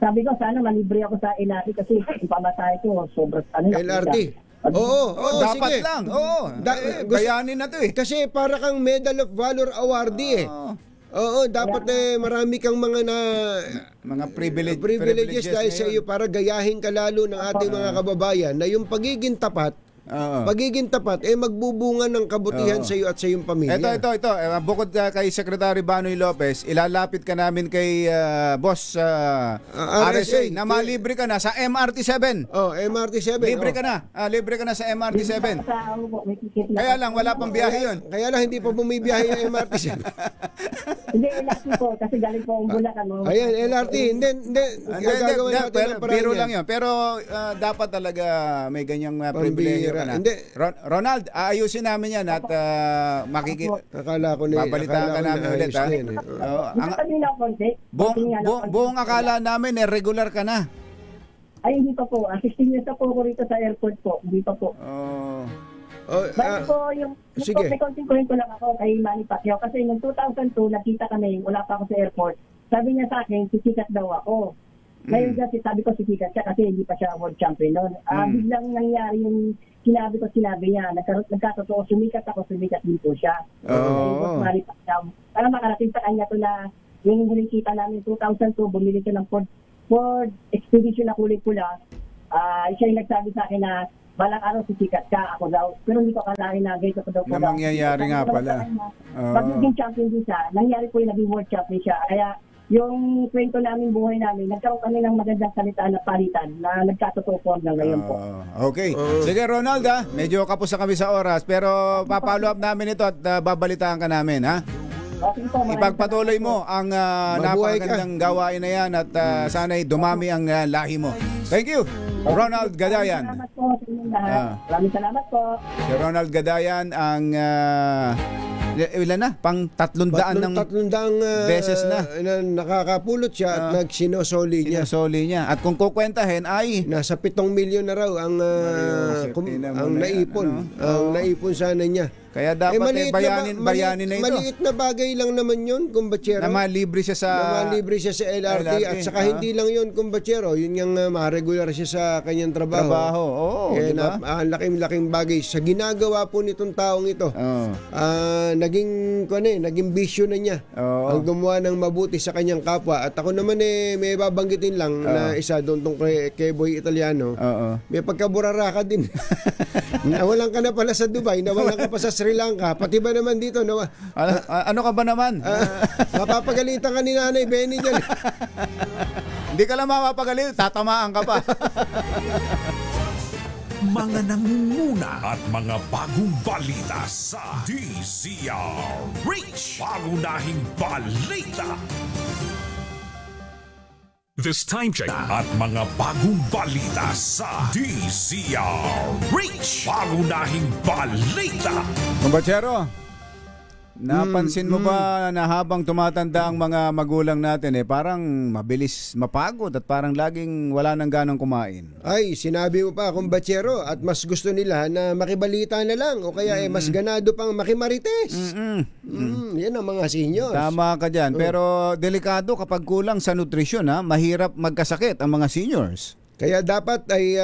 Speaker 16: Sabi ko sana malibre ako sa LRT kasi yung pamatay ko sobrang
Speaker 3: LRT. Oo,
Speaker 2: dapat
Speaker 3: sige.
Speaker 2: lang. Bayanin na to
Speaker 3: Kasi para kang Medal of Valor awardee Oo, dapat marami kang mga privileges dahil sa iyo para gayahin ka lalo ng ating mga kababayan na yung pagiging tapat magbubunga ng kabutihan sa iyo at sa iyong pamilya.
Speaker 2: Ito. Bukod kay Secretary Banoy Lopez, ilalapit ka namin kay Boss RSA na malibre ka na sa MRT7.
Speaker 3: MRT7.
Speaker 2: Libre ka na. Libre ka na sa MRT7. Kaya lang, wala pang biyahe yun.
Speaker 3: Kaya lang, hindi pa bumibiyahe yung MRT7.
Speaker 16: Hindi, LRT po. Kasi galing po ang Bulacan.
Speaker 3: Ayan, LRT. Hindi.
Speaker 2: Biro lang yun. Pero dapat talaga may ganyang privilege.
Speaker 3: Hindi.
Speaker 2: Ronald, aayusin namin yan at
Speaker 3: akala ko
Speaker 2: babalitaan ka namin ulit. Buong akala namin regular ka na.
Speaker 16: Ay, hindi pa po. 16 years na po ako rito sa airport po. Hindi pa po. Bakit po may konting kwento lang ako kay Manny Pacquiao kasi noong 2002 nakita kami, wala pa ako sa airport. Sabi niya sa akin, sisikat daw ako. Ngayon kasi sabi ko sisikat siya kasi hindi pa siya world champion noon. Biglang nangyari yung sinabi niya, nagkatotoo, sumikat din po siya. Manny Pacquiao. Para makarating sa kanya to na yung huling kita namin 2002, bumili siya ng Ford Expedition na kulay pula. Siya yung nagsabi sa akin na balang araw sisikat ka, ako daw. Pero hindi ko akalain na ganito ko daw po.
Speaker 2: Na mangyayari nga pala.
Speaker 16: Pag naging champion din siya, nangyari po yung naging world champion siya. Kaya yung kwento namin, buhay namin, nagkaroon kami ng magandang salitaan na palitan na nagkatotoo po hanggang ngayon po.
Speaker 2: Okay. Sige Ronald, medyo kapos na kami sa oras pero pa-follow up namin ito at babalitaan ka namin, ha?
Speaker 16: Okay po,
Speaker 2: ipagpatuloy mo ang napakagandang gawain na yan at sana'y dumami ang lahi mo. Thank you. Ronald Gadayan.
Speaker 16: Salamat po sa inyong lahat. Maraming salamat po.
Speaker 2: Si Ronald Gadayan ang ilan na? Pang 300 ng
Speaker 3: 300
Speaker 2: beses na
Speaker 3: nakakapulot siya at nagsinosoli niya.
Speaker 2: At kung kukwentahin ay
Speaker 3: nasa 7 milyon na raw ang naipon. Ang naipon sana niya.
Speaker 2: Kaya dapat bayanin na ito.
Speaker 3: Maliit na bagay lang naman yun, kumbatsero.
Speaker 2: Na malibre siya sa
Speaker 3: LRT. At saka hindi lang yun, kumbatsero. Yun yung ma-regular siya sa kanyang trabaho.
Speaker 2: Diba?
Speaker 3: Laking bagay. Sa ginagawa po nitong taong ito, naging bisyo na niya. Ang gumawa ng mabuti sa kanyang kapwa. At ako naman may babanggitin lang na isa doon tong kay Boy Italiano. May pagkaburara ka din. Nawalan ka na pala sa Dubai, nawalan ka pa sa Sri Lanka, pati ba naman dito?
Speaker 2: Ano ka ba naman?
Speaker 3: Mapapagalitan ka ni Nanay Benny dyan.
Speaker 2: Hindi ka lang mapapagalit, tatamaan ka pa.
Speaker 4: Mga nangunguna at mga bagong balita sa DZRH. Pangunahing balita. This time check at mga bagong balita sa DZRH. Pangunahing balita.
Speaker 2: Kumbatsero, napansin mo ba na habang tumatanda ang mga magulang natin parang mabilis mapagod at parang laging wala nang ganang kumain?
Speaker 3: Ay, sinabi mo pa, kumbatsero, at mas gusto nila na makibalita na lang o kaya mas ganado pang makimarites. Yan ang mga seniors.
Speaker 2: Tama ka dyan. Pero delikado kapag kulang sa nutrisyon, mahirap magkasakit ang mga seniors.
Speaker 3: Kaya dapat ay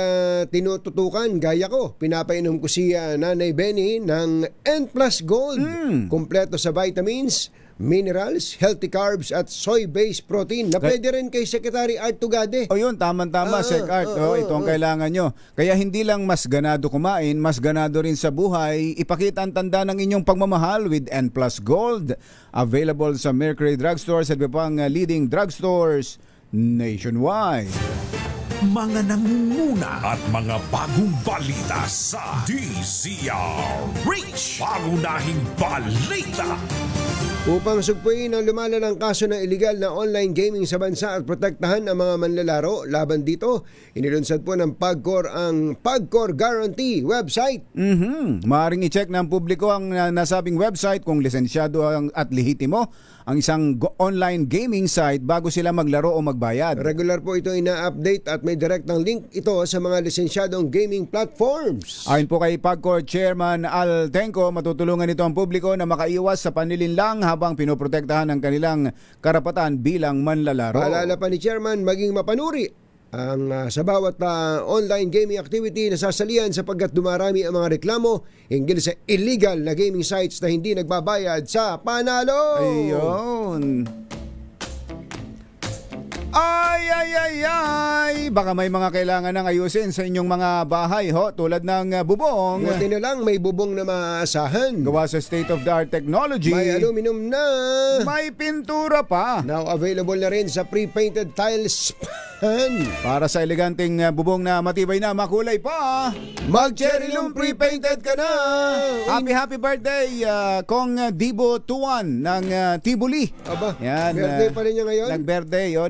Speaker 3: tinututukan, gaya ko, pinapainom ko si Nanay Benny ng N+ Gold. Kompleto sa vitamins, minerals, healthy carbs at soy-based protein na pwede rin kay Secretary Art Tugade.
Speaker 2: Yun, tama, Sec Art. Ito ang kailangan nyo. Kaya hindi lang mas ganado kumain, mas ganado rin sa buhay. Ipakita ang tanda ng inyong pagmamahal with N+ Gold. Available sa Mercury Drugstores at pang leading drugstores nationwide.
Speaker 4: Mga nangunguna at mga bagong balita sa DZRH. Pangunahing balita.
Speaker 3: Upang sugpuin ang lumalalang kaso ng illegal na online gaming sa bansa at protektahan ang mga manlalaro laban dito, inilunsad po ng PAGCOR ang PAGCOR Guarantee website.
Speaker 2: Maaaring i-check ng publiko ang nasabing website kung lisensyado at lehitimo ang isang online gaming site bago sila maglaro o magbayad.
Speaker 3: Regular po ito ina-update at may direktang link ito sa mga lisensyadong gaming platforms.
Speaker 2: Ayon po kay PAGCOR Chairman Al Tenco, matutulungan ito ang publiko na makaiwas sa panlilinlang habang pinoprotektahan ang kanilang karapatan bilang manlalaro.
Speaker 3: Paalala pa ni Chairman, maging mapanuri ang sa bawat online gaming activity na sasalian sapagkat dumarami ang mga reklamo hinggil sa illegal na gaming sites na hindi nagbabayad sa panalo.
Speaker 2: Ayun. Ay, baka may mga kailangan ng ayusin sa inyong mga bahay tulad ng bubong.
Speaker 3: Buti na lang may bubong na maasahan.
Speaker 2: Gawa sa state-of-the-art technology.
Speaker 3: May aluminum na.
Speaker 2: May pintura pa.
Speaker 3: Now available na rin sa pre-painted tiles pan.
Speaker 2: Para sa eleganteng bubong na matibay na makulay pa.
Speaker 3: Mag-cherry loom pre-painted ka na.
Speaker 2: Happy birthday Kong Dibo Tuan ng Tibuli.
Speaker 3: Aba,
Speaker 2: yan,
Speaker 3: birthday pa rin niya ngayon.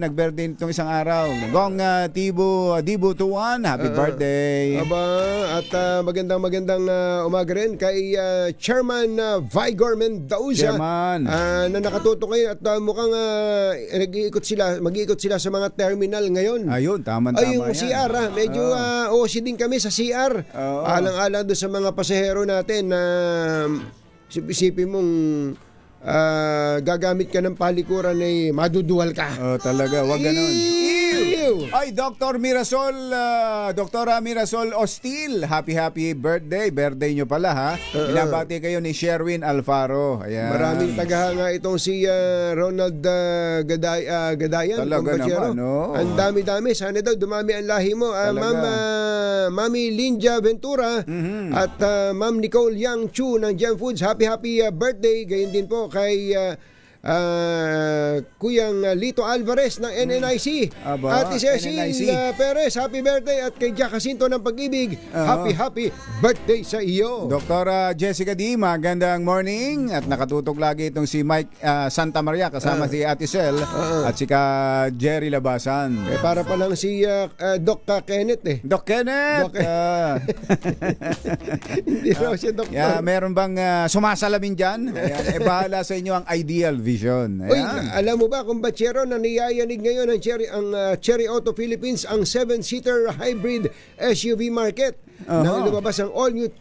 Speaker 2: Nag-birthday itong isang araw. Gong Dibo Tuan, happy birthday.
Speaker 3: Aba, at magandang umaga rin kay Chairman Vigor Mendoza. Na nakatuto kayo at mukhang mag-iikot sila sa mga terminal ngayon.
Speaker 2: Ayun, tama
Speaker 3: yung CR, medyo OC din kami sa CR. Alang-alang doon sa mga pasahero natin na isipin mong gagamit ka ng palikuran ay maduduwal ka.
Speaker 2: Talaga, wag ganon. Ay, Dr. Doktora Mirasol Ostil, happy birthday. Birthday nyo pala, ha? Binabati kayo ni Sherwin Alfaro. Ayan.
Speaker 3: Maraming tagahanga itong si Ronald Gadayan.
Speaker 2: Talaga naman, no?
Speaker 3: Ang dami-dami. Sana daw dumami ang lahi mo. Mami Linja Ventura at Ma'am Nicole Yang Chu ng Gem Foods. Happy birthday. Gayon din po kay Kuyang Lito Alvarez ng NNIC. Ate Cecil Perez, happy birthday. At kay Jack Jacinto ng Pag-ibig, happy birthday sa iyo.
Speaker 2: Dr. Jessica D, magandang morning. At nakatutok lagi itong si Mike Santa Maria kasama si Ate Cel at si Jerry Labasan.
Speaker 3: Para pa lang si Doc Kenneth eh.
Speaker 2: Doc Kenneth!
Speaker 3: Hindi raw siya doktor.
Speaker 2: Meron bang sumasalamin dyan? Bahala sa inyo ang ideal vision.
Speaker 3: Uy, alam mo ba kung Bachero na niyayanig ngayon ang Cherry Auto Philippines ang 7-seater hybrid SUV market nang lumabas ang all-new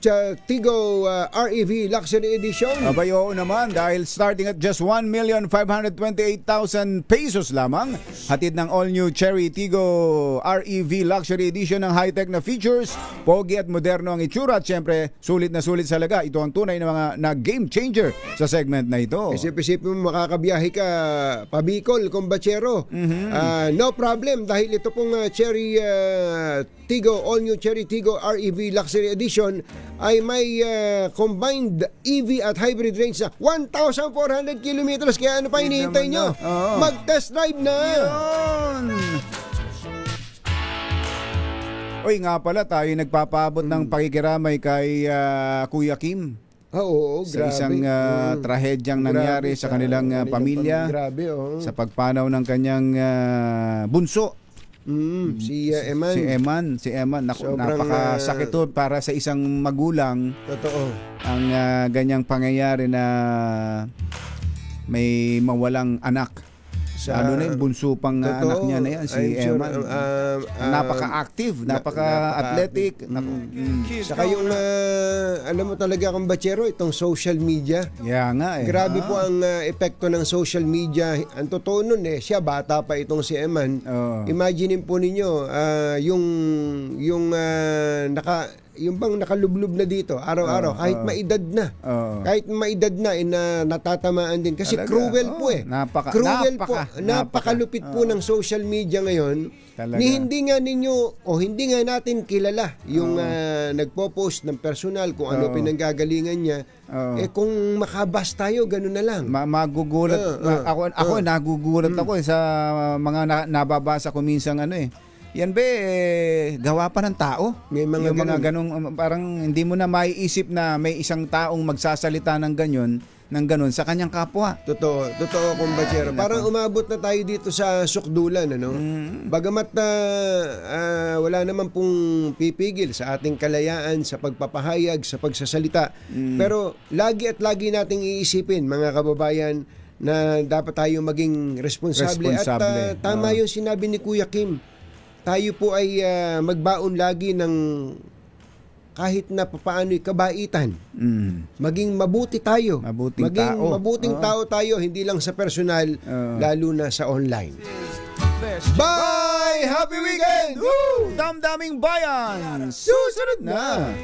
Speaker 3: Tigo REV Luxury Edition.
Speaker 2: Abay, oo naman, dahil starting at just 1,528,000 pesos lamang, hatid ng all-new Cherry Tigo REV Luxury Edition ng high-tech na features, pogi at moderno ang itsura at syempre sulit na sulit sa laga. Ito ang tunay na game changer sa segment na ito.
Speaker 3: Isip-isip mo makakabiyahe ka pa Bicol, Bachero. No problem dahil ito pong Cherry Tigo, all-new Cherry Tigo REV Luxury Edition ay may combined EV at hybrid range na 1,400 kilometers. Kaya ano pa hinihintay nyo? Mag-test drive na!
Speaker 2: Uy, nga pala, tayo nagpapaabot ng pakikiramay kay Kuya Kim.
Speaker 3: Oo,
Speaker 2: sa
Speaker 3: grabe.
Speaker 2: isang trahedyang nangyari sa kanilang pamilya.
Speaker 3: Grabe,
Speaker 2: sa pagpanaw ng kanyang bunso.
Speaker 3: Si Eman.
Speaker 2: Si Eman. Napakasakit to para sa isang magulang.
Speaker 3: Totoo.
Speaker 2: Ang ganyang pangyayari na may mawalang anak. Ano na yung bunso pang anak niya na yan, si Eman. Napaka-active, napaka-athletic.
Speaker 3: Saka yung, alam mo talaga kung Bachero, itong social media.
Speaker 2: Nga eh.
Speaker 3: Grabe po ang epekto ng social media. Ang totoo nun siya bata pa itong si Eman. Imagine po ninyo, yung bang nakalublob na dito araw-araw kahit maedad na. Kahit maedad na natatamaan din kasi talaga, cruel po napakalupit po ng social media ngayon. Ni hindi nga natin kilala yung nagpo-post ng personal kung ano pinanggagalingan niya. Kung makabas tayo, gano'n na lang.
Speaker 2: Magugulat. Ako nagugulat ako sa mga nababasa ko minsan yan gawa pa ng tao. May mga ganong parang hindi mo na maiisip na may isang taong magsasalita ng ganun sa kanyang kapwa.
Speaker 3: Totoo kung Bachero. Parang umabot na tayo dito sa sukdulan, Bagamat wala naman pong pipigil sa ating kalayaan, sa pagpapahayag, sa pagsasalita. Pero lagi nating iisipin, mga kababayan, na dapat tayo maging responsable. At tama yung sinabi ni Kuya Kim. Tayo po ay magbaon lagi ng kahit na papaano'y kabaitan. Maging mabuti tayo. Mabuting tao tayo, hindi lang sa personal, lalo na sa online. Bye! Happy weekend!
Speaker 2: Woo! Damdaming bayan! Susunod na!